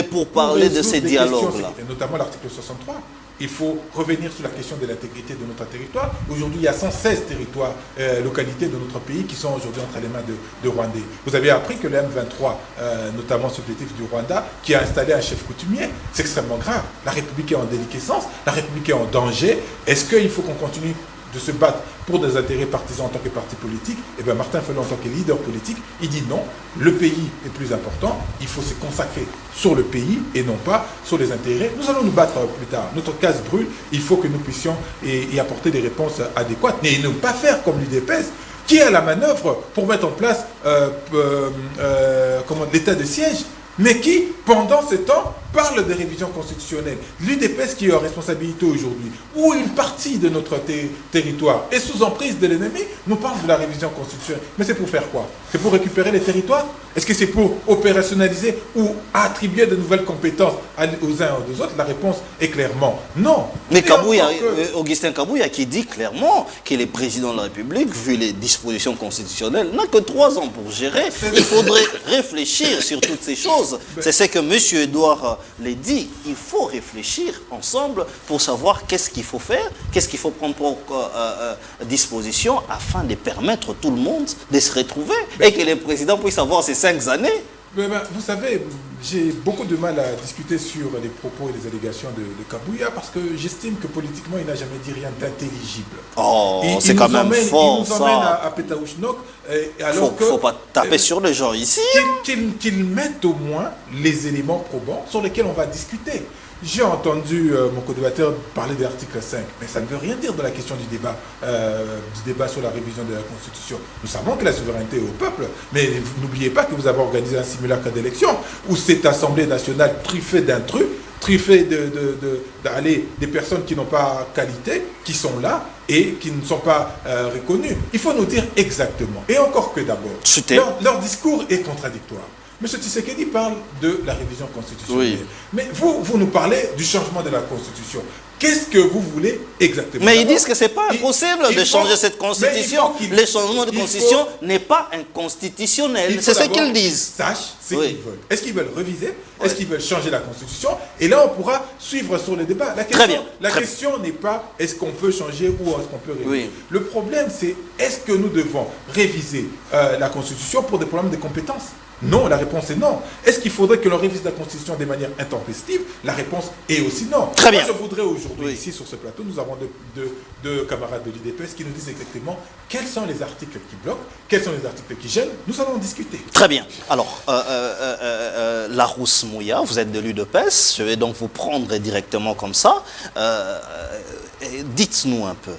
pourparlers de ces dialogues-là? Notamment l'article 63. Il faut revenir sur la question de l'intégrité de notre territoire. Aujourd'hui, il y a 116 territoires, localités de notre pays qui sont aujourd'hui entre les mains de Rwandais. Vous avez appris que le M23, notamment supplétif du Rwanda, qui a installé un chef coutumier, c'est extrêmement grave. La République est en déliquescence, la République est en danger. Est-ce qu'il faut qu'on continue de se battre pour des intérêts partisans en tant que parti politique? Eh bien, Martin Fayulu, en tant que leader politique, il dit non, le pays est plus important, il faut se consacrer sur le pays et non pas sur les intérêts. Nous allons nous battre plus tard. Notre case brûle, il faut que nous puissions y apporter des réponses adéquates, mais ne pas faire comme l'UDPS, qui est à la manœuvre pour mettre en place l'état de siège, mais qui, pendant ce temps, parle de révision constitutionnelle. L'UDPS qui est en responsabilité aujourd'hui, où une partie de notre territoire est sous emprise de l'ennemi, nous parle de la révision constitutionnelle. Mais c'est pour faire quoi? C'est pour récupérer les territoires? Est-ce que c'est pour opérationnaliser ou attribuer de nouvelles compétences aux uns et aux autres? La réponse est clairement non. Mais Augustin Kabouya qui dit clairement que le président de la République, vu les dispositions constitutionnelles, n'a que 3 ans pour gérer. Il faudrait réfléchir sur toutes ces choses. C'est ce que M. Edouard les dit, il faut réfléchir ensemble pour savoir qu'est-ce qu'il faut faire, qu'est-ce qu'il faut prendre pour disposition afin de permettre tout le monde de se retrouver et que le président puisse avoir ces 5 années. Vous savez, j'ai beaucoup de mal à discuter sur les propos et les allégations de Kabouya parce que j'estime que politiquement, il n'a jamais dit rien d'intelligible. Oh, c'est quand même fort, il nous emmène à Pétaouchnok. Faut pas taper sur les gens ici. Qu'il mette au moins les éléments probants sur lesquels on va discuter. J'ai entendu mon co-débatteur parler de l'article 5, mais ça ne veut rien dire de la question du débat sur la révision de la Constitution. Nous savons que la souveraineté est au peuple, mais n'oubliez pas que vous avez organisé un simulacre d'élection où cette Assemblée nationale truffée d'intrus, truffée des personnes qui n'ont pas qualité, qui sont là et qui ne sont pas reconnues. Il faut nous dire exactement. Et encore que d'abord, leur discours est contradictoire. M. Tshisekedi parle de la révision constitutionnelle. Oui. Mais vous nous parlez du changement de la Constitution. Qu'est-ce que vous voulez exactement? Mais ils disent que ce n'est pas impossible de changer cette Constitution. Le changement de Constitution n'est pas inconstitutionnel. C'est ce qu'ils disent. Sache ce qu'ils veulent. Est-ce qu'ils veulent réviser? Est-ce qu'ils veulent changer la Constitution? Et là, on pourra suivre sur le débat. La question n'est pas est-ce qu'on peut changer ou est-ce qu'on peut réviser. Oui. Le problème, c'est est-ce que nous devons réviser la Constitution pour des problèmes de compétences? Non, la réponse est non. Est-ce qu'il faudrait que l'on révise la Constitution de manière intempestive? La réponse est aussi non. Très bien. Moi, je voudrais aujourd'hui, ici sur ce plateau, nous avons deux camarades de l'IDPS qui nous disent exactement quels sont les articles qui bloquent, quels sont les articles qui gênent. Nous allons en discuter. Très bien. Alors, Larousse Mouya, vous êtes de l'UDPS, je vais donc vous prendre directement comme ça. Dites-nous un peu,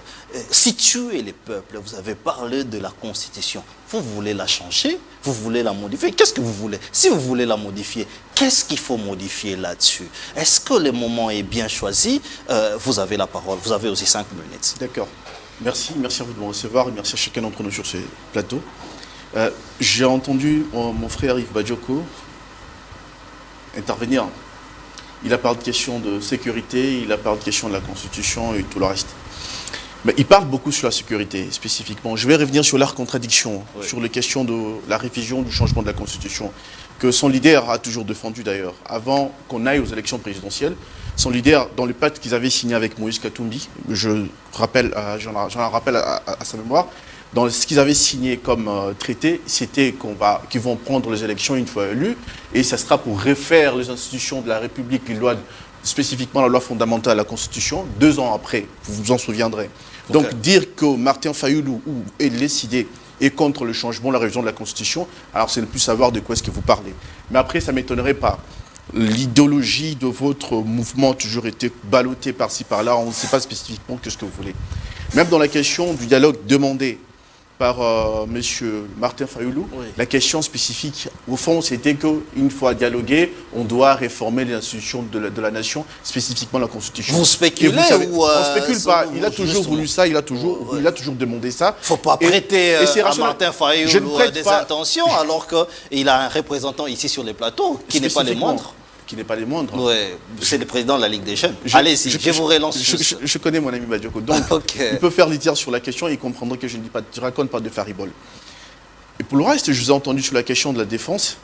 situez les peuples, vous avez parlé de la Constitution. Vous voulez la changer? Vous voulez la modifier? Qu'est-ce que vous voulez? Si vous voulez la modifier, qu'est-ce qu'il faut modifier là-dessus? Est-ce que le moment est bien choisi? Vous avez la parole, vous avez aussi 5 minutes. D'accord. Merci à vous de me recevoir et merci à chacun d'entre nous sur ce plateau. J'ai entendu mon frère Yves Badjoko intervenir. Il a parlé de questions de sécurité, il a parlé de questions de la Constitution et tout le reste. Mais il parle beaucoup sur la sécurité, spécifiquement. Je vais revenir sur leur contradiction, sur les questions de la révision du changement de la Constitution, que son leader a toujours défendu d'ailleurs. Avant qu'on aille aux élections présidentielles, son leader, dans le pacte qu'ils avaient signé avec Moïse Katumbi, j'en rappelle à sa mémoire, dans ce qu'ils avaient signé comme traité, c'était qu'ils vont prendre les élections une fois élus, et ça sera pour refaire les institutions de la République, les lois, spécifiquement la loi fondamentale, la Constitution, 2 ans après, vous vous en souviendrez. Okay. Donc dire que Martin Fayoulou est décidé et contre le changement, la révision de la Constitution, alors c'est ne plus savoir de quoi est-ce que vous parlez. Mais après, ça ne m'étonnerait pas. L'idéologie de votre mouvement a toujours été ballottée par-ci, par-là, on ne sait pas spécifiquement ce que vous voulez. Même dans la question du dialogue demandé par M. Martin Fayoulou, la question spécifique, au fond, c'était qu'une fois dialogué, on doit réformer les institutions de la nation, spécifiquement la Constitution. Vous spéculez ou on ne spécule pas. Il a toujours voulu ça, il a toujours demandé ça. Il ne faut pas prêter à Martin Fayoulou des intentions, alors qu'il a un représentant ici sur les plateaux qui n'est pas les moindres. Qui n'est pas les moindres. Oui, c'est le président de la Ligue des Jeunes. Allez-y, je vous relance. Je connais mon ami Badjoko, donc il peut faire litière sur la question et il comprendra que je ne raconte pas de faribole. Et pour le reste, je vous ai entendu sur la question de la défense.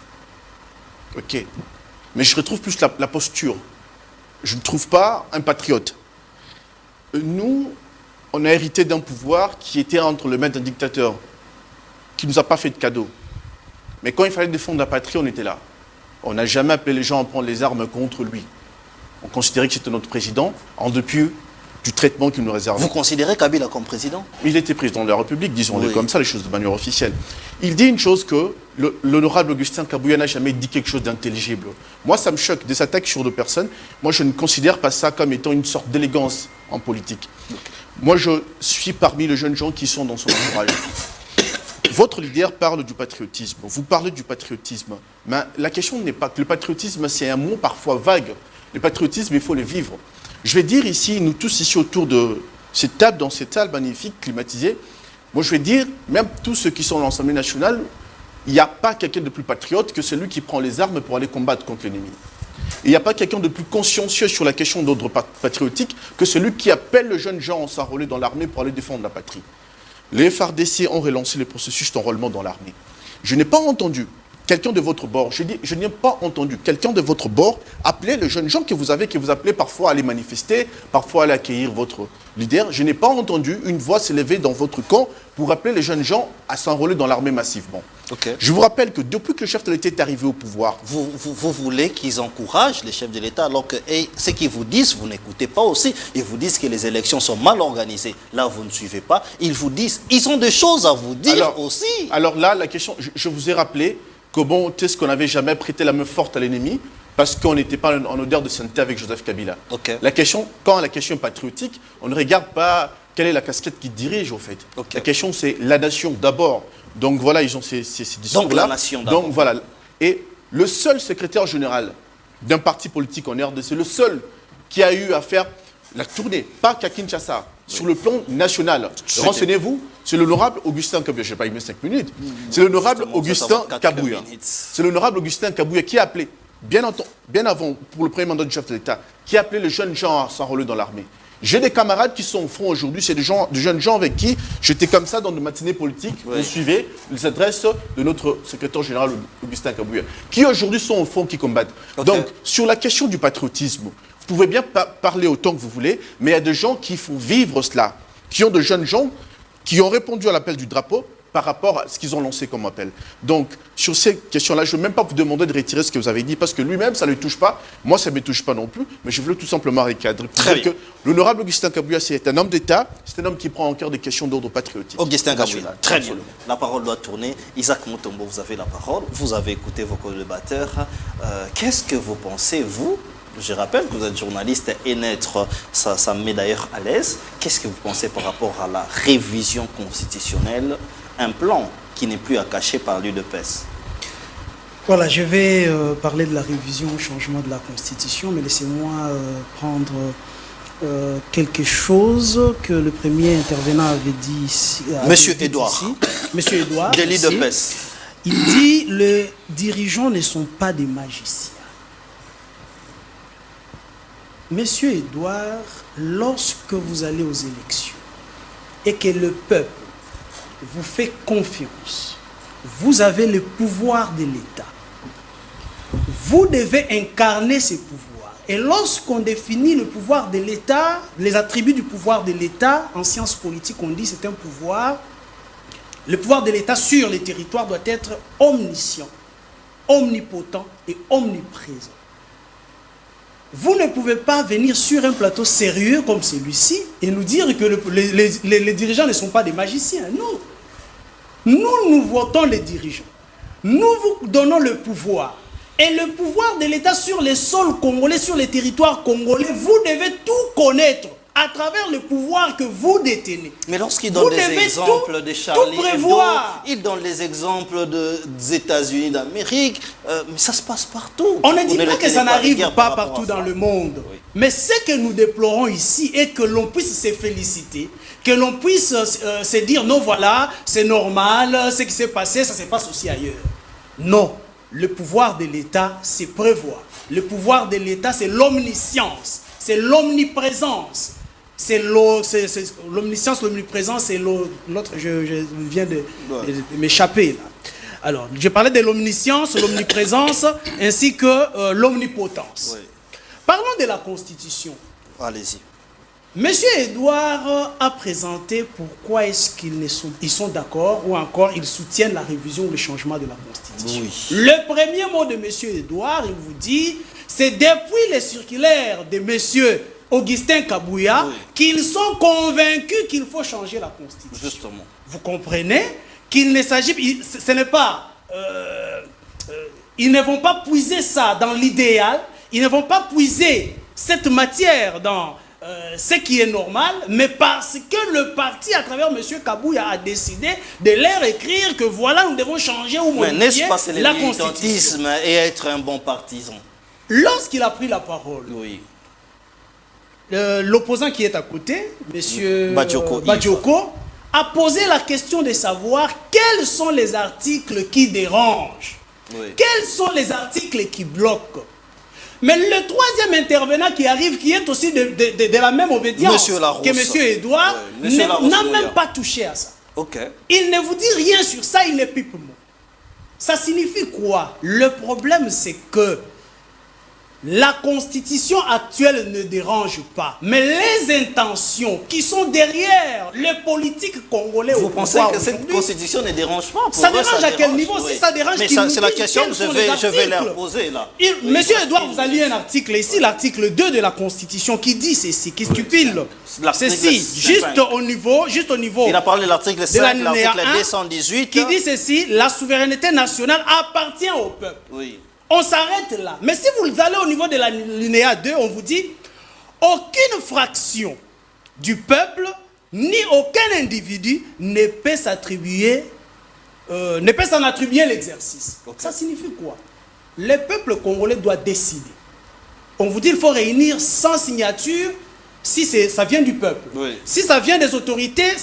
Ok. Mais je retrouve plus la posture. Je ne trouve pas un patriote. Nous, on a hérité d'un pouvoir qui était entre le maître d'un dictateur, qui ne nous a pas fait de cadeau. Mais quand il fallait défendre la patrie, on était là. On n'a jamais appelé les gens à prendre les armes contre lui. On considérait que c'était notre président, en dépit du traitement qu'il nous réservait. Vous considérez Kabila comme président? Il était président de la République, disons-le comme ça, les choses de manière officielle. Il dit une chose que l'honorable Augustin Kabouya n'a jamais dit quelque chose d'intelligible. Moi, ça me choque, des attaques sur 2 personnes. Moi, je ne considère pas ça comme étant une sorte d'élégance en politique. Moi, je suis parmi les jeunes gens qui sont dans son entourage. Votre leader parle du patriotisme. Vous parlez du patriotisme. Mais la question n'est pas que le patriotisme, c'est un mot parfois vague. Le patriotisme, il faut le vivre. Je vais dire ici, nous tous ici autour de cette table, dans cette salle magnifique, climatisée, moi je vais dire, même tous ceux qui sont dans l'Assemblée nationale, il n'y a pas quelqu'un de plus patriote que celui qui prend les armes pour aller combattre contre l'ennemi. Il n'y a pas quelqu'un de plus consciencieux sur la question d'ordre patriotique que celui qui appelle les jeunes gens à s'enrôler dans l'armée pour aller défendre la patrie. Les FARDC ont relancé le processus d'enrôlement dans l'armée. Je n'ai pas entendu quelqu'un de votre bord, je n'ai pas entendu quelqu'un de votre bord appeler les jeunes gens que vous appelez parfois à aller manifester, parfois à aller accueillir votre leader. Je n'ai pas entendu une voix s'élever dans votre camp pour appeler les jeunes gens à s'enrôler dans l'armée massivement. Okay. Je vous rappelle que depuis que le chef de l'État est arrivé au pouvoir... Vous voulez qu'ils encouragent les chefs de l'État alors que ce qu'ils vous disent, vous n'écoutez pas aussi. Ils vous disent que les élections sont mal organisées. Là, vous ne suivez pas. Ils vous disent, ils ont des choses à vous dire aussi. Alors là, la question, je vous ai rappelé comment est-ce qu'on n'avait jamais prêté la main forte à l'ennemi parce qu'on n'était pas en odeur de sainteté avec Joseph Kabila. Okay. Quand la question est patriotique, on ne regarde pas quelle est la casquette qui dirige, au fait. Okay. La question, c'est la nation d'abord. Donc voilà, ils ont ces discours-là. Donc la nation d'abord. Donc voilà. Et le seul secrétaire général d'un parti politique en RDC, le seul qui a eu à faire la tournée, pas qu'à Kinshasa, sur le plan national. Renseignez-vous, c'est l'honorable Augustin Kabouya. Je n'ai pas aimé 5 minutes. C'est l'honorable Augustin Kabouya. C'est l'honorable Augustin Kabouya qui a appelé, bien avant, pour le premier mandat du chef de l'État, qui a appelé les jeunes gens à s'enrôler dans l'armée. J'ai des camarades qui sont au front aujourd'hui, c'est des jeunes gens avec qui j'étais comme ça dans des matinées politiques. Oui. Vous suivez les adresses de notre secrétaire général Augustin Kabouya, qui aujourd'hui sont au front, qui combattent. Okay. Donc, sur la question du patriotisme, vous pouvez bien parler autant que vous voulez, mais il y a des gens qui font vivre cela, qui ont de jeunes gens qui ont répondu à l'appel du drapeau par rapport à ce qu'ils ont lancé comme appel. Donc, sur ces questions-là, je ne veux même pas vous demander de retirer ce que vous avez dit, parce que lui-même, ça ne le touche pas. Moi, ça ne me touche pas non plus, mais je voulais tout simplement recadrer. Très bien. Que l'honorable Augustin Kabouya, c'est un homme d'État, c'est un homme qui prend en cœur des questions d'ordre patriotique. Augustin Kabouya, très bien. La parole doit tourner. Isaac Mutombo, vous avez la parole. Vous avez écouté vos co-débatteurs. Qu'est-ce que vous pensez, vous? Je rappelle que vous êtes journaliste et naître, ça me met d'ailleurs à l'aise. Qu'est-ce que vous pensez par rapport à la révision constitutionnelle, un plan qui n'est plus à cacher par l'UDPS? Voilà, je vais parler de la révision au changement de la Constitution, mais laissez-moi prendre quelque chose que le premier intervenant avait dit ici. Monsieur Edouard. Monsieur Edouard. De l'UDPS. Il dit, les dirigeants ne sont pas des magiciens. Monsieur Edouard, lorsque vous allez aux élections et que le peuple vous fait confiance, vous avez le pouvoir de l'État. Vous devez incarner ces pouvoirs. Et lorsqu'on définit le pouvoir de l'État, les attributs du pouvoir de l'État, en sciences politiques, on dit c'est un pouvoir. Le pouvoir de l'État sur les territoires doit être omniscient, omnipotent et omniprésent. Vous ne pouvez pas venir sur un plateau sérieux comme celui-ci et nous dire que les dirigeants ne sont pas des magiciens. Non. Nous votons les dirigeants. Nous vous donnons le pouvoir. Et le pouvoir de l'État sur les sols congolais, sur les territoires congolais, vous devez tout connaître à travers le pouvoir que vous détenez. Mais lorsqu'il donne des exemples de Charlie Hebdo, il donne les exemples des États-Unis d'Amérique, mais ça se passe partout. On ne dit pas que ça n'arrive pas partout dans le monde. Oui. Mais ce que nous déplorons ici est que l'on puisse se féliciter, que l'on puisse se dire non voilà, c'est normal, ce qui s'est passé, ça se passe aussi ailleurs. Non, le pouvoir de l'État, c'est prévoir. Le pouvoir de l'État, c'est l'omniscience, c'est l'omniprésence. C'est l'omniscience, l'omniprésence, c'est l'autre, je viens de m'échapper là. Alors, je parlais de l'omniscience, l'omniprésence, ainsi que l'omnipotence. Oui. Parlons de la Constitution. Allez-y. Monsieur Edouard a présenté pourquoi est-ce qu'ils sont d'accord ou encore ils soutiennent la révision ou le changement de la Constitution. Oui. Le premier mot de Monsieur Edouard, il vous dit, c'est depuis les circulaires de Monsieur Augustin Kabouya, oui, qu'ils sont convaincus qu'il faut changer la Constitution. Justement. Vous comprenez qu'il ne s'agit... Ce n'est pas... ils ne vont pas puiser ça dans l'idéal, ils ne vont pas puiser cette matière dans ce qui est normal, mais parce que le parti, à travers M. Kabouya, a décidé de leur écrire que voilà, nous devons changer ou modifier la Constitution. Et être un bon partisan. Lorsqu'il a pris la parole, oui, l'opposant qui est à côté, M. Badjoko, a posé la question de savoir quels sont les articles qui dérangent, oui, quels sont les articles qui bloquent. Mais le troisième intervenant qui arrive, qui est aussi de la même obédience que M. Edouard, oui, n'a même pas touché à ça. Okay. Il ne vous dit rien sur ça, il ne pipe mot. Ça signifie quoi? Le problème, c'est que la constitution actuelle ne dérange pas, mais les intentions qui sont derrière les politiques congolais Vous pensez que cette constitution ne dérange pas? Ça dérange à quel niveau? Si ça dérange, mais c'est la question que je vais leur poser là. Monsieur Edouard, vous avez lu un article ici, l'article 2 de la constitution qui dit ceci, qui stipule ceci, juste au niveau. Il a parlé de l'article 5, l'article 218. Qui dit ceci, la souveraineté nationale appartient au peuple. Oui. On s'arrête là. Mais si vous allez au niveau de la linéa 2, on vous dit aucune fraction du peuple ni aucun individu ne peut s'attribuer, ne peut s'en attribuer l'exercice. Okay. Ça signifie quoi? Le peuple congolais doit décider. On vous dit qu'il faut réunir 100 signatures si ça vient du peuple. Oui. Si ça vient des autorités,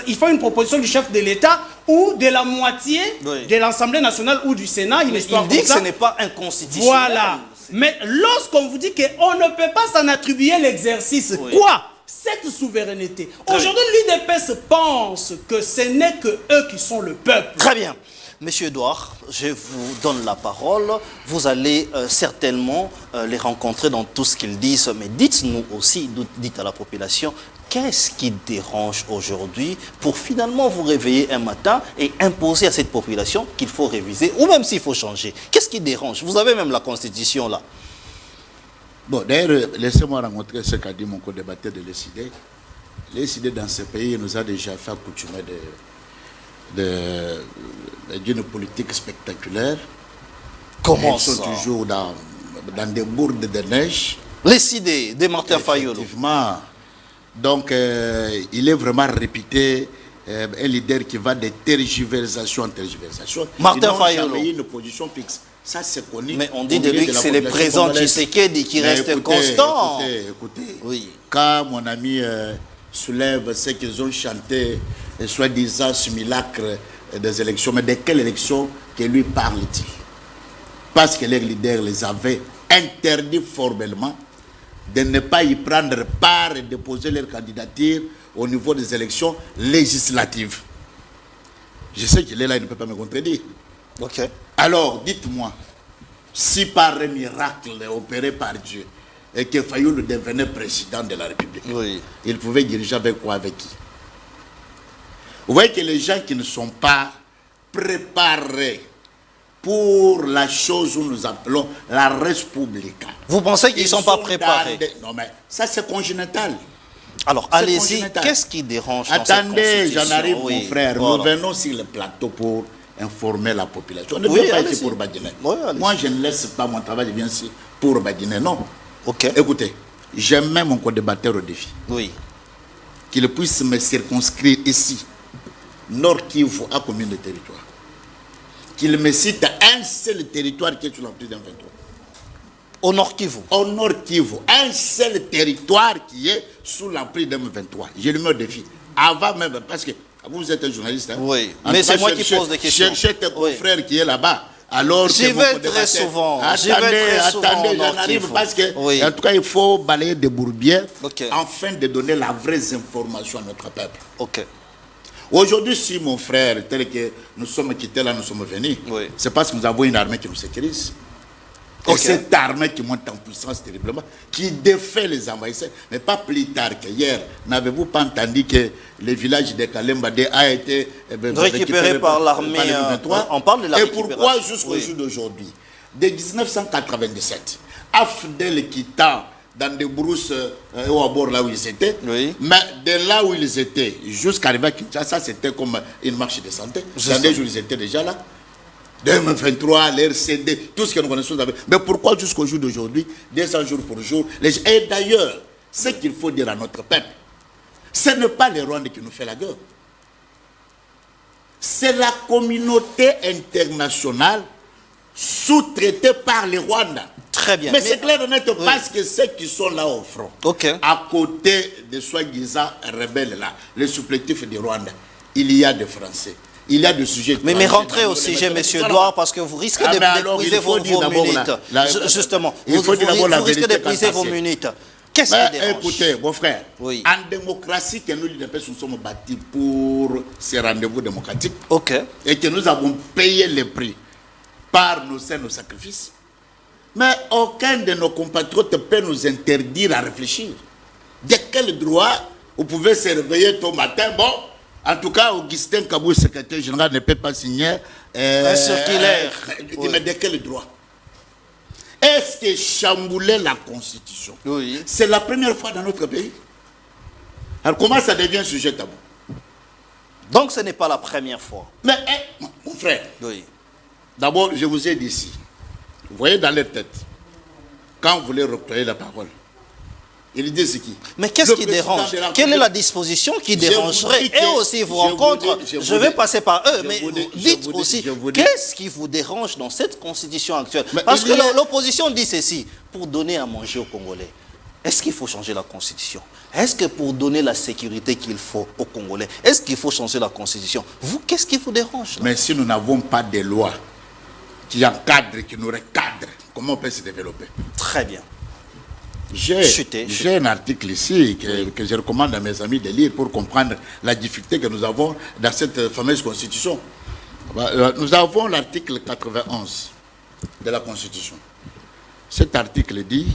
il faut une proposition du chef de l'État ou de la moitié de l'Assemblée nationale ou du Sénat. Il dit que ce n'est pas inconstitutionnel. Voilà. Mais lorsqu'on vous dit qu'on ne peut pas s'en attribuer l'exercice, quoi? Cette souveraineté. Aujourd'hui, l'UDPS pense que ce n'est que eux qui sont le peuple. Très bien. Monsieur Edouard, je vous donne la parole. Vous allez certainement les rencontrer dans tout ce qu'ils disent. Mais dites-nous aussi, dites à la population, qu'est-ce qui dérange aujourd'hui pour finalement vous réveiller un matin et imposer à cette population qu'il faut réviser, ou même s'il faut changer? Qu'est-ce qui dérange? Vous avez même la Constitution là. Bon, d'ailleurs, laissez-moi rencontrer ce qu'a dit mon co-débatteur de l'ECD. L'ECD dans ce pays nous a déjà fait accoutumer d'une politique spectaculaire. Comment ils ça? sont toujours dans des bourdes de neige. Les idées de Martin Fayulu. Effectivement. Donc, il est vraiment réputé un leader qui va de tergiversation en tergiversation. Martin Fayulu. Il n'a une position fixe. Ça, c'est connu. Mais on dit de lui que c'est le présent Tshisekedi qui reste constant. Écoutez. Oui. Quand mon ami soulève ce qu'ils ont chanté, soi-disant simulacre des élections, mais de quelle élection que lui parle-t-il? Parce que les leaders les avaient interdits formellement de ne pas y prendre part et déposer leur candidature au niveau des élections législatives. Je sais qu'il est là, il ne peut pas me contredire. Ok. Alors, dites-moi, si par un miracle opéré par Dieu et que Fayulu devenait président de la République, il pouvait diriger avec quoi, avec qui? Vous voyez que les gens qui ne sont pas préparés pour la chose où nous appelons la Respublica. Vous pensez qu'ils ne sont pas préparés? Non, mais ça c'est congénital. Alors, allez-y, qu'est-ce qui dérange dans cette Attendez, j'en arrive, oui, mon frère. voilà. Nous venons sur le plateau pour informer la population. On ne vient pas ici pour badiner. Moi, je ne laisse pas mon travail, je viens ici pour badiner. Non. Ok. Écoutez, j'aime même mon co-débatteur au défi. Oui. Qu'il puisse me circonscrire ici, Nord Kivu, à combien de territoires? Qu'il me cite un seul territoire qui est sous l'emprise d'un 23. Au Nord Kivu. Au Nord Kivu, un seul territoire qui est sous l'emprise d'un 23. Je le mets au défi. Avant même, parce que vous êtes un journaliste. Hein? Oui, mais c'est moi qui pose des questions. Cherchez tes confrères qui est là-bas. Alors j'y vais très souvent. Attendez, j'en arrive parce que, en tout cas, il faut balayer des bourbiers afin de donner la vraie information à notre peuple. Ok. Aujourd'hui, si mon frère, tel que nous sommes quittés là, nous sommes venus, c'est parce que nous avons une armée qui nous sécurise. Et cette armée qui monte en puissance terriblement, qui défait les envahisseurs. Mais pas plus tard qu'hier, n'avez-vous pas entendu que le village de Kalembade a été récupéré par l'armée? On parle de la récupération. Et pourquoi jusqu'au jour d'aujourd'hui, de 1997, AFDEL quittant dans des brousses au bord là où ils étaient, mais de là où ils étaient jusqu'à arriver à Kinshasa, c'était comme une marche de santé. Dans des jours, ils étaient déjà là. 2023, l'RCD, tout ce que nous connaissons. Mais pourquoi jusqu'au jour d'aujourd'hui, 200 jours pour jour, et d'ailleurs, ce qu'il faut dire à notre peuple, ce n'est pas les Rwandais qui nous fait la guerre. C'est la communauté internationale sous-traitée par les Rwandais. Très bien. Mais c'est clair et net parce que ceux qui sont là au front, à côté de soi-disant rebelles là, les supplétifs du Rwanda, il y a des Français. Il y a des sujets. Mais rentrez au sujet, monsieur Edouard, parce que vous risquez d'épuiser vos minutes. Justement, vous risquez d'épuiser vos minutes. Qu'est-ce qui dérange? Écoutez, mon frère, Oui. en démocratie, que nous, l'UDPS, nous sommes bâtis pour ces rendez-vous démocratiques. Ok. Et que nous avons payé le prix par nos saints, nos sacrifices. Mais aucun de nos compatriotes peut nous interdire à réfléchir. De quel droit vous pouvez se réveiller tôt matin? Bon, en tout cas, Augustin Kabou, secrétaire général, ne peut pas signer un circulaire. Mais de quel droit? Est-ce que chambouler la Constitution, Oui. c'est la première fois dans notre pays? Alors comment ça devient sujet tabou? Donc ce n'est pas la première fois. Mais mon frère, Oui. d'abord, je vous ai dit ici, vous voyez dans leur tête, quand vous voulez recueillir la parole, ils disent qui? Mais qu'est-ce Le qui président dérange? de la Quelle est la République. disposition qui Je dérangerait? vous dis Et que- aussi vos je vous rencontres, dis- je vais passer par eux, je mais vous dis- dites je vous dis- aussi, je vous dis- qu'est-ce qui vous dérange dans cette constitution actuelle? Mais Parce il que y a- l'opposition dit ceci, pour donner à manger aux Congolais. Est-ce qu'il faut changer la constitution? Est-ce que pour donner la sécurité qu'il faut aux Congolais, est-ce qu'il faut changer la constitution? Vous, qu'est-ce qui vous dérange là? Mais si nous n'avons pas de loi qui encadre, qui nous recadre, comment on peut se développer? Très bien. J'ai un article ici que je recommande à mes amis de lire pour comprendre la difficulté que nous avons dans cette fameuse constitution. Nous avons l'article 91 de la Constitution. Cet article dit: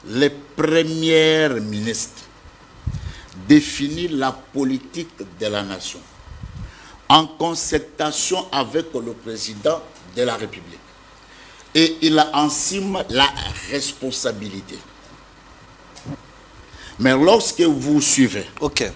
les premiers ministres définissent la politique de la nation en concertation avec le président de la République. Et il assume la responsabilité. Mais lorsque vous suivez Ok.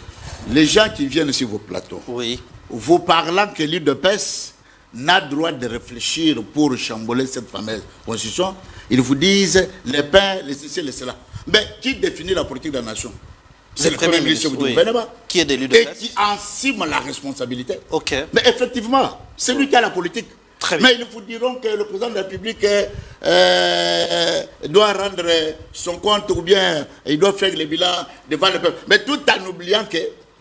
les gens qui viennent sur vos plateaux, Oui. vous parlant que l'UDPS n'a droit de réfléchir pour chambouler cette fameuse constitution, ils vous disent les pains, les ceci, les cela. Mais qui définit la politique de la nation? C'est le Premier ministre du oui. gouvernement. Qui est d'élu de Et fait. qui assume la responsabilité. Ok. Mais effectivement, c'est lui qui a la politique. Très bien. Mais ils vous diront que le président de la République doit rendre son compte ou bien il doit faire le bilan devant le peuple. Mais tout en oubliant que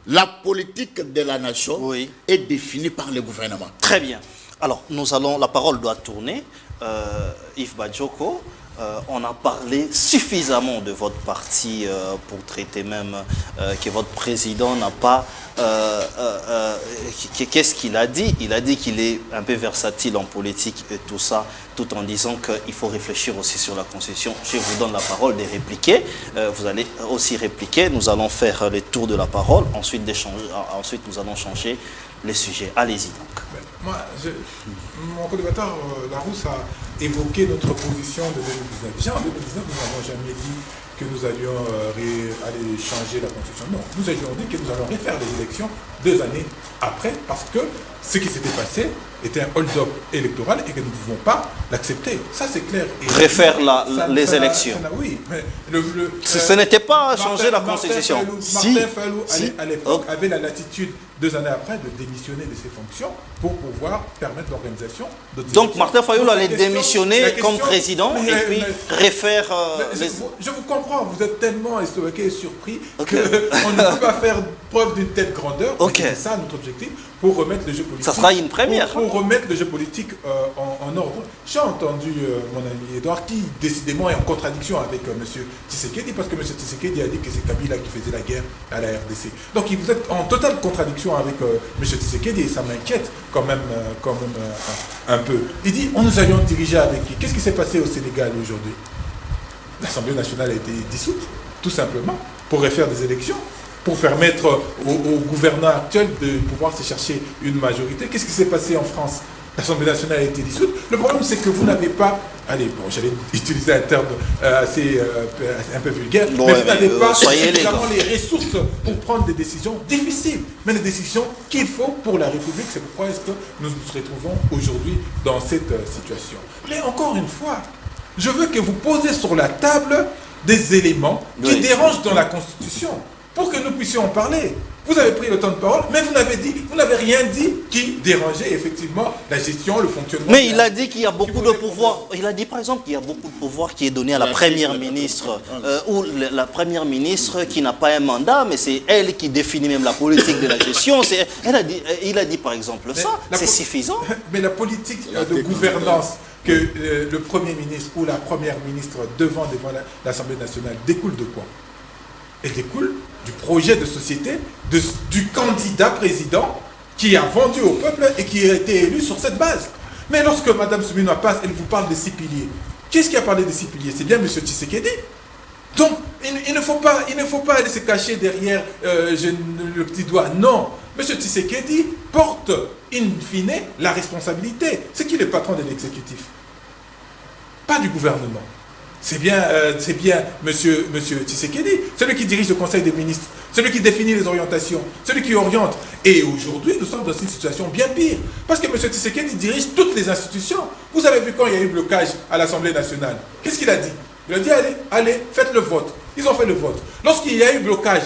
la politique de la nation Oui. est définie par le gouvernement. Très bien. Alors, la parole doit tourner. Yves Badjoko, on a parlé suffisamment de votre parti pour traiter même que votre président n'a pas... Qu'est-ce qu'il a dit? Il a dit qu'il est un peu versatile en politique et tout ça, tout en disant qu'il faut réfléchir aussi sur la Constitution. Je vous donne la parole de répliquer. Vous allez aussi répliquer. Nous allons faire le tour de la parole. Ensuite, nous allons changer les sujets. Allez-y donc. Moi, mon co-débatteur Larousse a évoqué notre position de 2019. Déjà en 2019, nous n'avons jamais dit que nous allions aller changer la constitution. Non, nous avions dit que nous allons refaire les élections 2 années après, parce que ce qui s'était passé était un hold-up électoral et que nous ne pouvons pas l'accepter. Ça, c'est clair. Et Refaire les élections. Oui, mais ce n'était pas changer la Constitution. Martin Fayou, à l'époque, avait la latitude 2 années après de démissionner de ses fonctions pour pouvoir permettre l'organisation d'autres Donc élections. Martin Fayou Donc, allait démissionner la question- comme président et puis refaire je vous comprends, vous êtes tellement estomaqué et surpris Ok. qu'on ne peut pas faire preuve d'une telle grandeur. Ok. C'est ça notre objectif, pour remettre le jeu politique. Ça sera une première. Pour remettre le jeu politique en ordre. J'ai entendu mon ami Edouard qui décidément est en contradiction avec M. Tshisekedi, parce que M. Tshisekedi a dit que c'est Kabila qui faisait la guerre à la RDC. Donc vous êtes en totale contradiction avec M. Tshisekedi et ça m'inquiète quand même un peu. Il dit on nous allions diriger avec qui? Qu'est-ce qui s'est passé au Sénégal aujourd'hui? L'Assemblée nationale a été dissoute, tout simplement, pour refaire des élections, pour permettre au gouvernement actuel de pouvoir se chercher une majorité. Qu'est-ce qui s'est passé en France? L'Assemblée nationale a été dissoute. Le problème, c'est que vous n'avez pas... Allez, bon, j'allais utiliser un terme un peu vulgaire, Bon, mais vous n'avez pas soyez suffisamment les ressources pour prendre des décisions difficiles, mais des décisions qu'il faut pour la République. C'est pourquoi est-ce que nous nous retrouvons aujourd'hui dans cette situation. Mais encore une fois, je veux que vous posez sur la table des éléments qui Oui. dérangent dans la Constitution pour que nous puissions en parler. Vous avez pris le temps de parole, mais vous n'avez rien dit qui dérangeait effectivement la gestion, le fonctionnement. Mais il a dit qu'il y a beaucoup de pouvoir. Il a dit par exemple qu'il y a beaucoup de pouvoir qui est donné à la première ministre, ou la première ministre qui n'a pas un mandat, mais c'est elle qui définit même la politique de la gestion. Il a dit par exemple ça, c'est suffisant. Mais la politique de gouvernance que le Premier ministre ou la Première ministre devant l'Assemblée nationale découle de quoi? Elle découle du projet de société du candidat président qui a vendu au peuple et qui a été élu sur cette base. Mais lorsque Mme Souminoua passe, elle vous parle des 6 piliers. Qui est-ce qui a parlé des 6 piliers? C'est bien M. Tshisekedi. Donc, il ne faut pas aller se cacher derrière le petit doigt. Non, M. Tshisekedi porte in fine la responsabilité. C'est qui le patron de l'exécutif? Pas du gouvernement. C'est bien M. Tshisekedi, celui qui dirige le Conseil des ministres, celui qui définit les orientations, celui qui oriente. Et aujourd'hui, nous sommes dans une situation bien pire. Parce que M. Tshisekedi dirige toutes les institutions. Vous avez vu quand il y a eu blocage à l'Assemblée nationale. Qu'est-ce qu'il a dit? Il a dit, allez, faites le vote. Ils ont fait le vote. Lorsqu'il y a eu blocage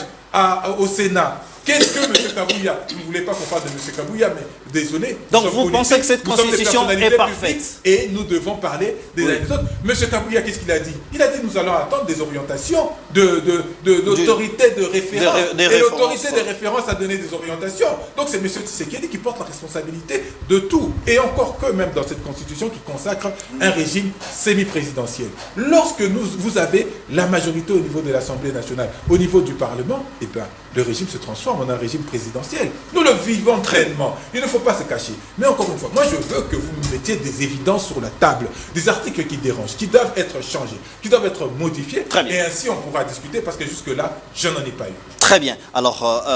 au Sénat, qu'est-ce que M. Kabouya, vous ne voulez pas qu'on parle de M. Kabouya, mais désolé. Donc vous pensez que cette constitution est parfaite? Et nous devons parler des uns et des autres. M. Kabouya, qu'est-ce qu'il a dit? Il a dit nous allons attendre des orientations de l'autorité de référence. Et l'autorité de référence a donné des orientations. Donc c'est M. Tshisekedi qui porte la responsabilité de tout. Et encore que même dans cette constitution qui consacre un régime semi-présidentiel. Lorsque vous avez la majorité au niveau de l'Assemblée nationale, au niveau du Parlement, eh bien, le régime se transforme en un régime présidentiel. Nous le vivons pleinement. Il ne faut pas se cacher. Mais encore une fois, moi je veux que vous mettiez des évidences sur la table, des articles qui dérangent, qui doivent être changés, qui doivent être modifiés. Et ainsi on pourra discuter parce que jusque-là, je n'en ai pas eu. Très bien. Alors,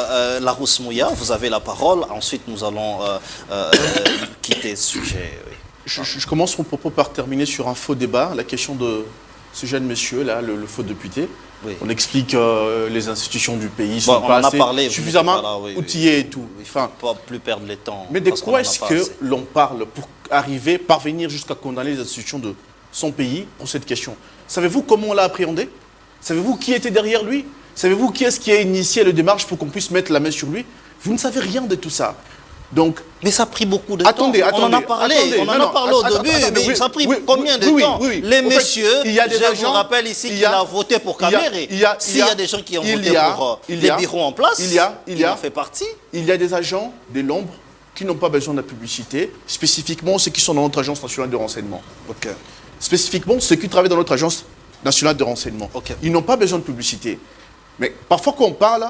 Larousse Mouya, vous avez la parole. Ensuite, nous allons quitter ce sujet. Oui. Je commence mon propos par terminer sur un faux débat, la question de ce jeune monsieur, là, le faux député. Oui. On explique les institutions du pays sont pas assez suffisamment outillées et tout. Il ne faut pas plus perdre le temps. Mais de quoi est-ce que l'on parle pour parvenir jusqu'à condamner les institutions de son pays pour cette question? Savez-vous comment on l'a appréhendé? Savez-vous qui était derrière lui? Savez-vous qui est-ce qui a initié la démarche pour qu'on puisse mettre la main sur lui? Vous ne savez rien de tout ça. Donc, mais ça a pris beaucoup de temps. On en a parlé au début, mais ça a pris combien de temps? Les messieurs, je vous rappelle ici qu'il a voté pour Kamere. S'il y a des gens qui ont voté pour les bureaux en place, il en fait partie. Il y a des agents de l'ombre qui n'ont pas besoin de la publicité, spécifiquement ceux qui sont dans notre agence nationale de renseignement. Okay. Spécifiquement ceux qui travaillent dans notre agence nationale de renseignement. Okay. Ils n'ont pas besoin de publicité. Mais parfois quand on parle,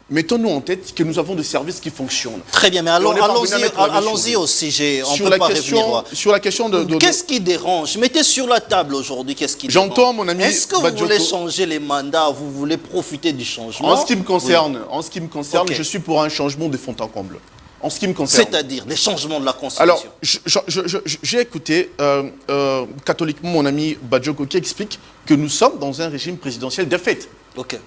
mettons-nous en tête que nous avons des services qui fonctionnent. Très bien, mais allons-y au sujet. On peut pas revenir. Sur la question de... Qu'est-ce qui dérange? Mettez sur la table aujourd'hui, qu'est-ce qui dérange? J'entends mon ami... Est-ce que vous voulez changer les mandats? Vous voulez profiter du changement? En ce qui me concerne, okay, je suis pour un changement de fond en comble. En ce qui me concerne. C'est-à-dire des changements de la Constitution. Alors, j'ai écouté catholiquement mon ami Badjoko qui explique que nous sommes dans un régime présidentiel de fait. Ok.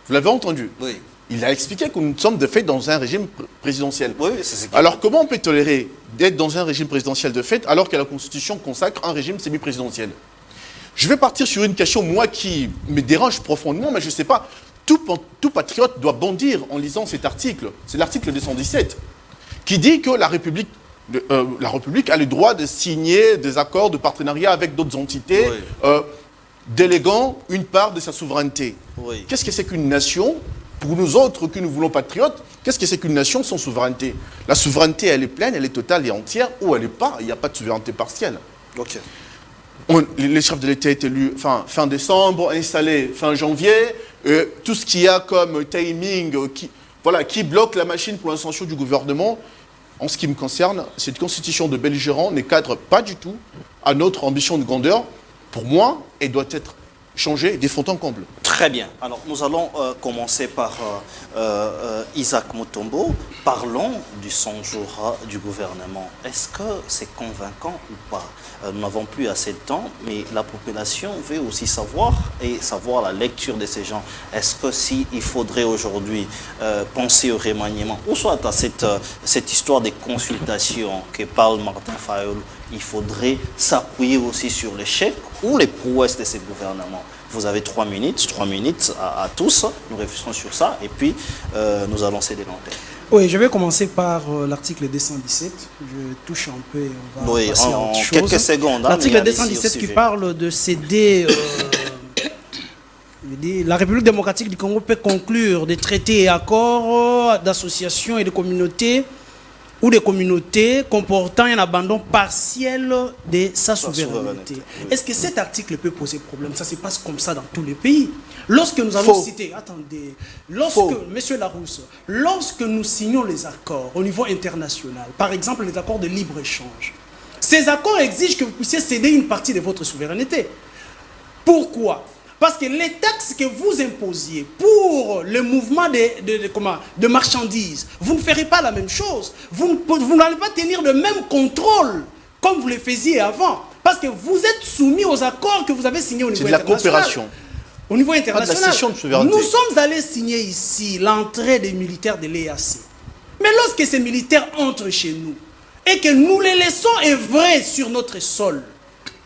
Vous l'avez entendu? Oui. Il a expliqué que nous sommes de fait dans un régime présidentiel. Oui, c'est ce alors comment on peut tolérer d'être dans un régime présidentiel de fait alors que la Constitution consacre un régime semi-présidentiel? Je vais partir sur une question, moi, qui me dérange profondément, mais je ne sais pas. Tout patriote doit bondir en lisant cet article. C'est l'article 217 qui dit que la République a le droit de signer des accords de partenariat avec d'autres entités, déléguant une part de sa souveraineté. Oui. Qu'est-ce que c'est qu'une nation? Pour nous autres qui nous voulons patriotes, qu'est-ce que c'est qu'une nation sans souveraineté? La souveraineté, elle est pleine, elle est totale et entière, ou elle n'est pas, il n'y a pas de souveraineté partielle. Ok. Les chefs de l'État étaient élus fin décembre, installés fin janvier, tout ce qu'il y a comme timing qui bloque la machine pour l'ascension du gouvernement, en ce qui me concerne, cette constitution de belligérant ne cadre pas du tout à notre ambition de grandeur. Pour moi, elle doit être changée des fonds en comble. Très bien. Alors, nous allons commencer par Isaac Mutombo. Parlons du 100 jours du gouvernement. Est-ce que c'est convaincant ou pas? Nous n'avons plus assez de temps, mais la population veut aussi savoir la lecture de ces gens. Est-ce que il faudrait aujourd'hui penser au remaniement, ou soit à cette histoire des consultations que parle Martin Fayulu, il faudrait s'appuyer aussi sur l'échec ou les prouesses de ces gouvernements? Vous avez 3 minutes à tous, nous réfléchissons sur ça, et puis nous allons céder l'antenne. Oui, je vais commencer par l'article 217. Je touche un peu et on va passer à autre chose. Quelques secondes. L'article 217 qui parle de céder... la République démocratique du Congo peut conclure des traités et accords d'association et de communauté ou des communautés comportant un abandon partiel de sa souveraineté. Oui. Est-ce que cet article peut poser problème? Ça se passe comme ça dans tous les pays. Lorsque nous allons citer, attendez, Monsieur Larousse, lorsque nous signons les accords au niveau international, par exemple les accords de libre-échange, ces accords exigent que vous puissiez céder une partie de votre souveraineté. Pourquoi? Parce que les taxes que vous imposiez pour le mouvement de marchandises, vous ne ferez pas la même chose. Vous n'allez pas tenir le même contrôle comme vous le faisiez avant. Parce que vous êtes soumis aux accords que vous avez signés au niveau international. C'est de la coopération. Au niveau international, pas de la cession de souveraineté. Nous sommes allés signer ici l'entrée des militaires de l'EAC. Mais lorsque ces militaires entrent chez nous et que nous les laissons œuvrer sur notre sol,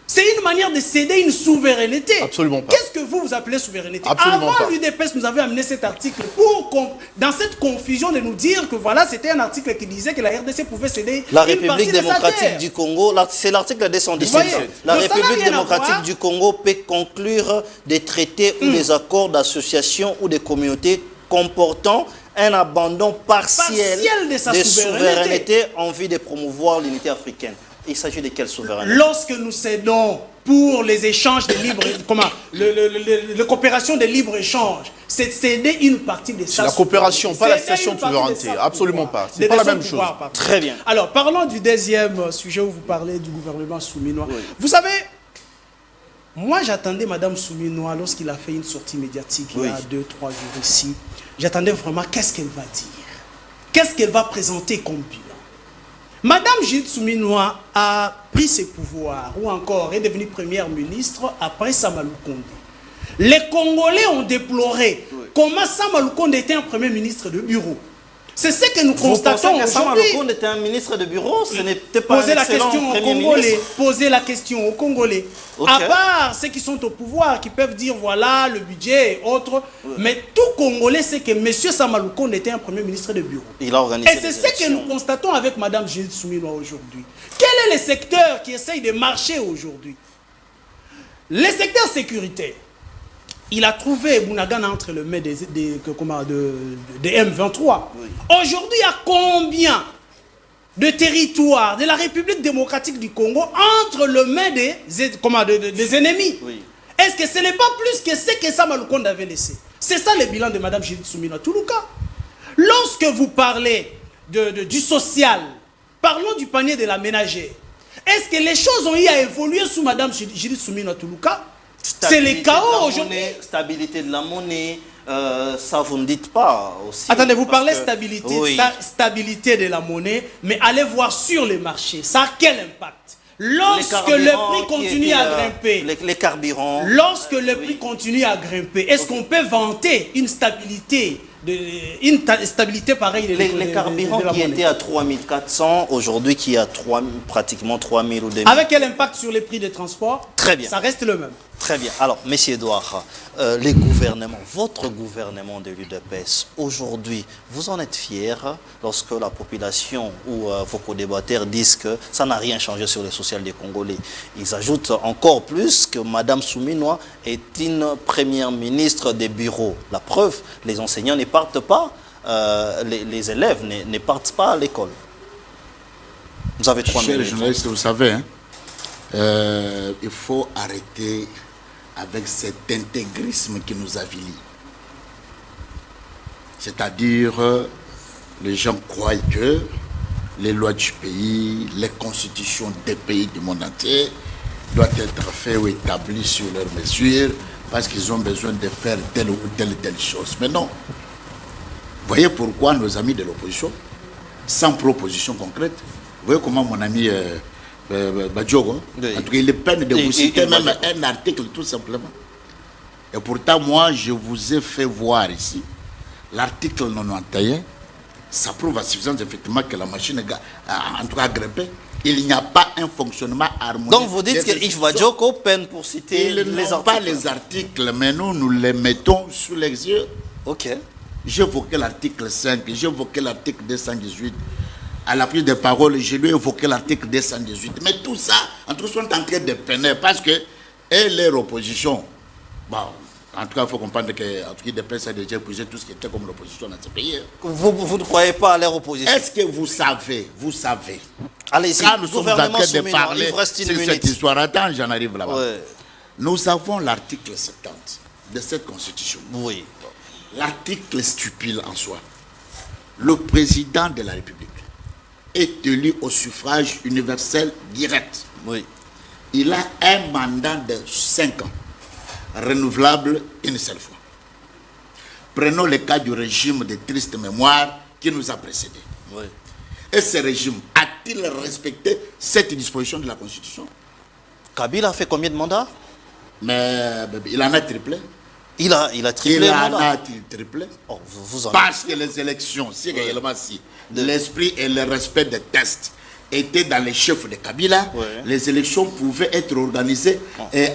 c'est une manière de céder une souveraineté. Absolument pas. Qu'est-ce que vous appelez souveraineté? Absolument Avant pas. l'UDPS, nous avions amené cet article pour, dans cette confusion de nous dire que voilà, c'était un article qui disait que la RDC pouvait céder La une partie République de sa démocratique terre. du Congo, c'est l'article 217. Voyez, La donc ça n'a République rien à démocratique voir. du Congo peut conclure des traités ou des accords d'association ou des communautés comportant un abandon partiel de sa souveraineté en vue de promouvoir l'unité africaine. Il s'agit de quelle souveraineté? Lorsque nous cédons pour les échanges de libre, la coopération de libre-échange, c'est céder une partie de sa C'est la coopération, pas la cession de souveraineté. Absolument pas. C'est pas la même chose. Très bien. Alors, parlons du deuxième sujet où vous parlez du gouvernement souminois. Oui. Vous savez, moi j'attendais Madame Souminois lorsqu'il a fait une sortie médiatique il y a 2-3 jours ici. J'attendais vraiment qu'est-ce qu'elle va dire. Qu'est-ce qu'elle va présenter comme bilan. Madame Judith Souminois a pris ses pouvoirs, ou encore est devenue première ministre après Samalou Kondé. Les Congolais ont déploré comment Samalou Kondé était un premier ministre de bureau. C'est ce que nous constatons aujourd'hui. Samalou Kondé était un ministre de bureau, ce n'était pas poser un la excellent question aux premier Congolais, ministre. poser la question aux Congolais. À part ceux qui sont au pouvoir, qui peuvent dire voilà le budget et autres, mais tout Congolais sait que M. Samalou Kondé était un premier ministre de bureau. Il a organisé et c'est ce que nous constatons avec Mme Judith Souminois aujourd'hui. Quel est le secteur qui essaye de marcher aujourd'hui? Le secteur sécuritaire. Il a trouvé Bounagana entre les mains des M23. Aujourd'hui, il y a combien de territoires de la République démocratique du Congo entre les mains des ennemis? Est-ce que ce n'est pas plus que ce que Samalou Kondé avait laissé? C'est ça le bilan de Mme Judith Souminois Toulouka. Lorsque vous parlez du social, parlons du panier de la ménagère. Est-ce que les choses ont eu à évoluer sous Mme Judith Souminois Toulouka? C'est le chaos aujourd'hui. Stabilité de la monnaie, ça vous ne dites pas aussi. Attendez, vous parlez stabilité, stabilité de la monnaie, mais allez voir sur les marchés. Ça a quel impact? Lorsque le prix continue à grimper, les carburants. Lorsque le prix continue à grimper, est-ce qu'on peut vanter une stabilité pareille les carburants qui étaient à 3400, aujourd'hui qui est à pratiquement 3000 ou 2000. Avec quel impact sur les prix des transports? Très bien. Ça reste le même. Très bien. Alors, M. Edouard, les gouvernements, votre gouvernement de l'UDPS, aujourd'hui, vous en êtes fiers lorsque la population ou vos co-débatteurs disent que ça n'a rien changé sur le social des Congolais. Ils ajoutent encore plus que Mme Souminois est une première ministre des bureaux. La preuve, les enseignants ne partent pas, les élèves ne partent pas à l'école. Vous avez 3 minutes. Chers journalistes, vous savez, il faut arrêter avec cet intégrisme qui nous avilit. C'est-à-dire, les gens croient que les lois du pays, les constitutions des pays du monde entier doivent être faites ou établies sur leurs mesures parce qu'ils ont besoin de faire telle ou telle chose. Mais non. Voyez pourquoi nos amis de l'opposition, sans proposition concrète, vous voyez comment mon ami Badjogo, en tout cas, il est peine de vous citer même un article tout simplement. Et pourtant, moi, je vous ai fait voir ici l'article 91. Ça prouve à suffisance effectivement que la machine en tout cas grimpé. Il n'y a pas un fonctionnement harmonieux. Donc vous dites que Yves Badjogo peine pour citer les articles. Pas les articles, mais nous les mettons sous les yeux. Ok. J'évoquais l'article 5, j'évoquais l'article 218. À la prise de parole, je lui ai évoqué l'article 218. Mais tout ça, en tout cas, sont en train de peiner parce que et leur opposition, bon, En tout cas, il faut comprendre que l'UDPS a déjà épousé tout ce qui était comme l'opposition dans ce pays. Vous ne croyez pas à leur opposition? Est-ce que vous savez, allez-y, quand nous sommes en train de parler il vous reste une sur minute. cette histoire, attends, j'en arrive là-bas. Ouais. Nous avons l'article 70 de cette constitution. Oui. L'article stipule en soi. Le président de la République est élu au suffrage universel direct. Oui. Il a un mandat de 5 ans, renouvelable une seule fois. Prenons le cas du régime de triste mémoire qui nous a précédés. Oui. Et ce régime a-t-il respecté cette disposition de la Constitution? Kabila a fait combien de mandats? Mais il en a triplé. Il a triplé Il le en mandat. a triplé. Oh, vous en... Parce que les élections, si réellement si l'esprit et le respect des tests étaient dans les chefs de Kabila, les élections pouvaient être organisées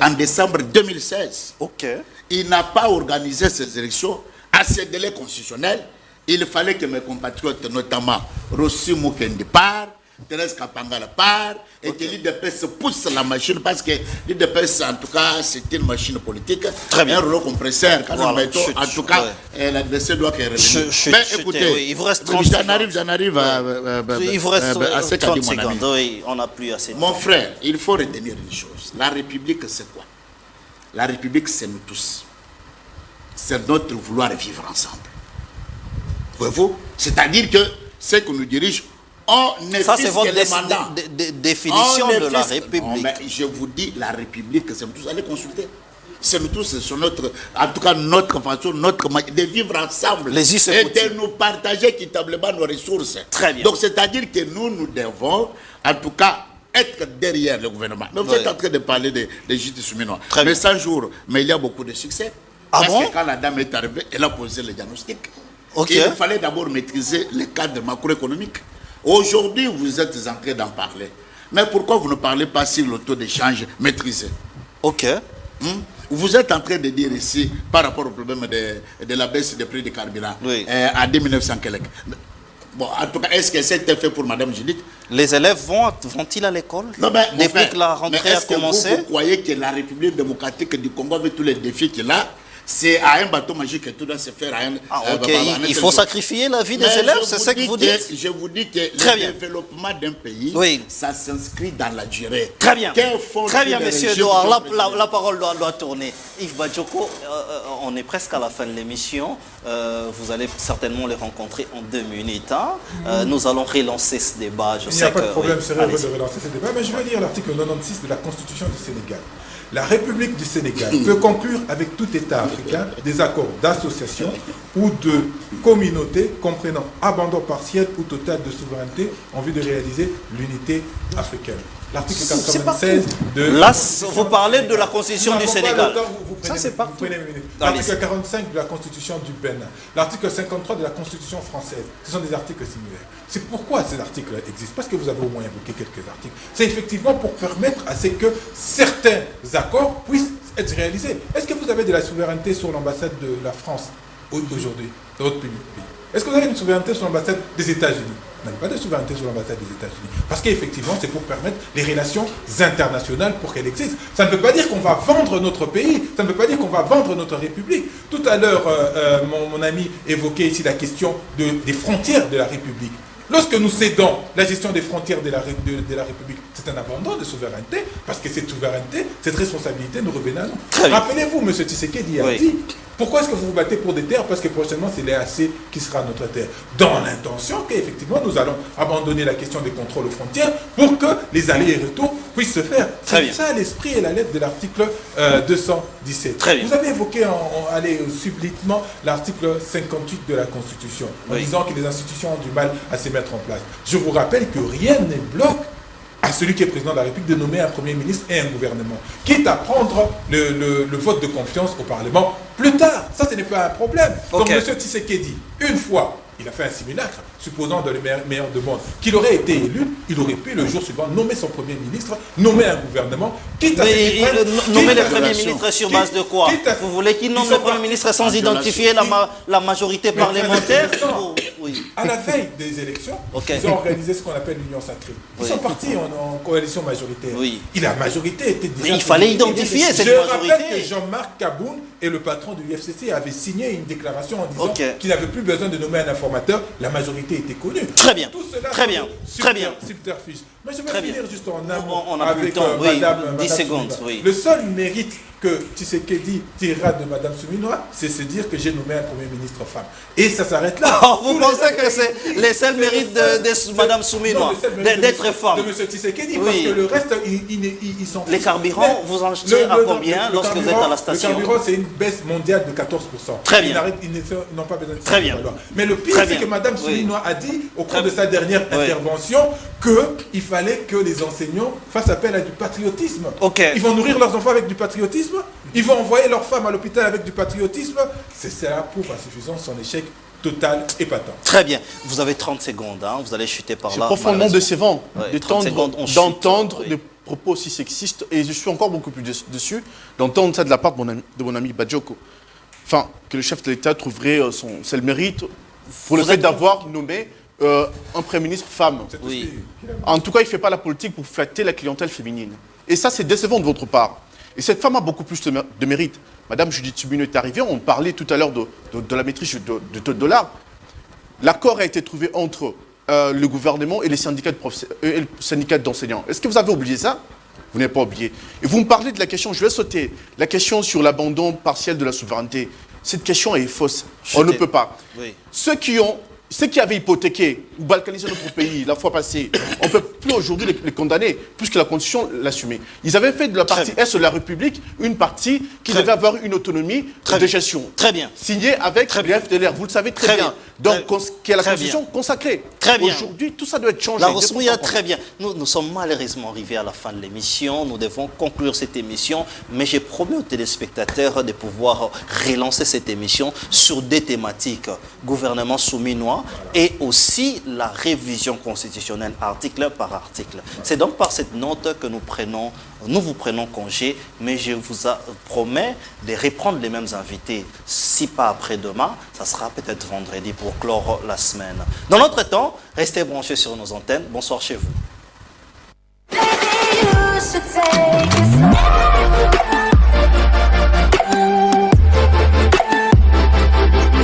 en décembre 2016. Ok. Il n'a pas organisé ces élections à ce délai constitutionnel. Il fallait que mes compatriotes, notamment Rossi Mukendi part, Thérèse Kapangala part, et que l'UDPS pousse la machine, parce que l'UDPS, en tout cas, c'est une machine politique. Très bien. Un rouleau compresseur. Quand Voilà, nous mettons, en tout cas, l'adversaire doit revenir. Mais écoutez, oui, il vous reste 30 j'en arrive il vous reste à ce qu'a 30 dit mon ami. secondes. Oui, on n'a plus assez de Mon temps. frère, il faut retenir une chose. La République, c'est quoi? La République, c'est nous tous. C'est notre vouloir vivre ensemble. Voyez-vous? C'est-à-dire que ceux qui nous dirigent, on ne Ça, c'est votre les mandats. définition de la République. Non, mais je vous dis, la République, c'est nous tous. Allez consulter. C'est nous tous, c'est notre, en tout cas notre façon, notre manière de vivre ensemble Les us et coutumes. de nous partager équitablement nos ressources. Très bien. Donc c'est-à-dire que nous devons, en tout cas, être derrière le gouvernement. Mais vous êtes en train de parler de Gilles Souminois. Très Mais bien. 100 jours, mais il y a beaucoup de succès. Ah Parce bon? que quand la dame est arrivée, elle a posé le diagnostic. Ok. Il fallait d'abord maîtriser le cadre macroéconomique. Aujourd'hui, vous êtes en train d'en parler. Mais pourquoi vous ne parlez pas sur le taux d'échange maîtrisé? Ok. Vous êtes en train de dire ici, par rapport au problème de la baisse des prix du carburant, Oui. à 2900 quelques. Bon, en tout cas, est-ce que c'était fait pour Mme Judith? Les élèves vont-ils à l'école? Non, mais mon depuis frère, que la rentrée mais a est-ce que commencé? vous croyez que la République démocratique du Congo, avec tous les défis qu'il a, c'est à un bateau magique que tout doit se faire à un... Ok, il faut sacrifier la vie des Mais élèves, je c'est vous ça que dis vous dites? Je vous dis que Très le bien. développement d'un pays, Oui. ça s'inscrit dans la durée. Très bien. Très bien, les monsieur régimes Edouard. qui ont La précédé. parole doit tourner. Yves Badjoko, on est presque à la fin de l'émission. Vous allez certainement les rencontrer en 2 minutes. Hein. Nous allons relancer ce débat. Je Il n'y sais a pas de que- problème oui, sérieux allez-y. de relancer ce débat, mais je vais lire l'article 96 de la Constitution du Sénégal. La République du Sénégal peut conclure avec tout État africain des accords d'association ou de communauté comprenant abandon partiel ou total de souveraineté en vue de réaliser l'unité africaine. L'article C'est 96 de... Là, vous parlez de la Constitution Nous du n'avons pas Sénégal. le temps, vous Ça, prenez- c'est vous partout. prenez une minute. Allez-y. L'article 45 de la Constitution du Bénin. L'article 53 de la Constitution française. Ce sont des articles similaires. C'est pourquoi ces articles existent. Parce que vous avez au moins évoqué quelques articles. C'est effectivement pour permettre à ce que certains accords puissent être réalisés. Est-ce que vous avez de la souveraineté sur l'ambassade de la France aujourd'hui, dans votre pays? Est-ce que vous avez une souveraineté sur l'ambassade des États-Unis? Vous n'avez pas de souveraineté sur l'ambassade des États-Unis. Parce qu'effectivement, c'est pour permettre les relations internationales pour qu'elles existent. Ça ne veut pas dire qu'on va vendre notre pays. Ça ne veut pas dire qu'on va vendre notre République. Tout à l'heure, mon ami évoquait ici la question des frontières de la République. Lorsque nous cédons la gestion des frontières de la République, c'est un abandon de souveraineté, parce que cette souveraineté, cette responsabilité nous revient à nous. Très bien. Rappelez-vous, M. Tshisekedi a Oui. dit, pourquoi est-ce que vous vous battez pour des terres? Parce que prochainement, c'est l'EAC qui sera notre terre. Dans l'intention qu'effectivement, nous allons abandonner la question des contrôles aux frontières pour que les allers et retours puissent se faire. Très C'est bien. ça l'esprit et la lettre de l'article 217. Très bien. Vous avez évoqué subitement l'article 58 de la Constitution, en Oui. disant que les institutions ont du mal à se mettre en place. Je vous rappelle que rien ne bloque à celui qui est président de la République de nommer un Premier ministre et un gouvernement, quitte à prendre le vote de confiance au Parlement plus tard. Ça, ce n'est pas un problème. Ok. Donc, M. Tshisekedi, une fois, il a fait un simulacre. supposant dans les meilleurs de monde, qu'il aurait été élu, il aurait pu le jour suivant nommer son Premier ministre, nommer un gouvernement, quitte à nommer le Premier ministre sur base de quoi? Vous voulez qu'il nomme le Premier ministre sans identifier la majorité parlementaire? Oui. À la veille des élections, ils ont organisé ce qu'on appelle l'Union sacrée. Ils sont partis en coalition majoritaire. Oui. Et la majorité était déjà... Mais il fallait identifier cette majorité. Je rappelle que Jean-Marc Kaboun et le patron de l'UFCC avaient signé une déclaration en disant qu'il n'avait plus besoin de nommer un informateur. La majorité était connue. Très bien. Tout cela, très bien. Très bien. Subterfuge. Mais je vais finir juste en amont on a avec Madame 10 secondes. Oui. Le seul mérite que Tshisekedi tirera de Madame Souminois, c'est se dire que j'ai nommé un Premier ministre femme. Et ça s'arrête là. Vous pensez que c'est les seuls mérites de Madame Souminois d'être femme? De M. Tshisekedi, parce que le reste, ils sont... Les carburants, vous en achetez à combien lorsque vous êtes à la station? Le carburant, c'est une baisse mondiale de 14%. Très bien. Ils n'ont pas besoin de ça. Très bien. Mais le pire, c'est que Madame Souminois a dit, au cours de sa dernière intervention, qu'il fallait que les enseignants fassent appel à du patriotisme. Ils vont nourrir leurs enfants avec du patriotisme, ils vont envoyer leurs femmes à l'hôpital avec du patriotisme. Cela prouve à suffisance son échec total et patent. Très bien. Vous avez 30 secondes, hein. Vous allez chuter par là. C'est profondément décevant d'entendre oui. des propos aussi sexistes, et je suis encore beaucoup plus dessus d'entendre ça de la part de mon ami Badioko. Enfin, que le chef de l'État trouverait c'est le mérite pour le fait d'avoir nommé un Premier ministre femme. Oui. En tout cas, il ne fait pas la politique pour flatter la clientèle féminine. Et ça, c'est décevant de votre part. Et cette femme a beaucoup plus de mérite. Madame Judith Suminho est arrivée, on parlait tout à l'heure de la maîtrise de taux de dollar. L'accord a été trouvé entre le gouvernement et les syndicats d'enseignants. Est-ce que vous avez oublié ça? Vous n'avez pas oublié. Et vous me parlez de la question, je vais sauter, la question sur l'abandon partiel de la souveraineté. Cette question est fausse. On ne peut pas. Oui. Ceux qui avaient hypothéqué ou balkanisé notre pays la fois passée, on ne peut plus aujourd'hui les condamner, puisque la Constitution l'assumait. Ils avaient fait de la partie Est de la République une partie qui devait avoir une autonomie de gestion. Très bien. Signée avec le FDLR, vous le savez très bien. Donc, qui est la Constitution consacrée. Très bien. Aujourd'hui, tout ça doit être changé. La Rosemouilla, très bien. Nous sommes malheureusement arrivés à la fin de l'émission. Nous devons conclure cette émission. Mais j'ai promis aux téléspectateurs de pouvoir relancer cette émission sur des thématiques. Gouvernement souminois et aussi la révision constitutionnelle article par article. C'est donc par cette note que nous vous prenons congé, mais je vous promets de reprendre les mêmes invités. Si pas après-demain, ça sera peut-être vendredi pour clore la semaine. Dans notre temps, restez branchés sur nos antennes. Bonsoir chez vous.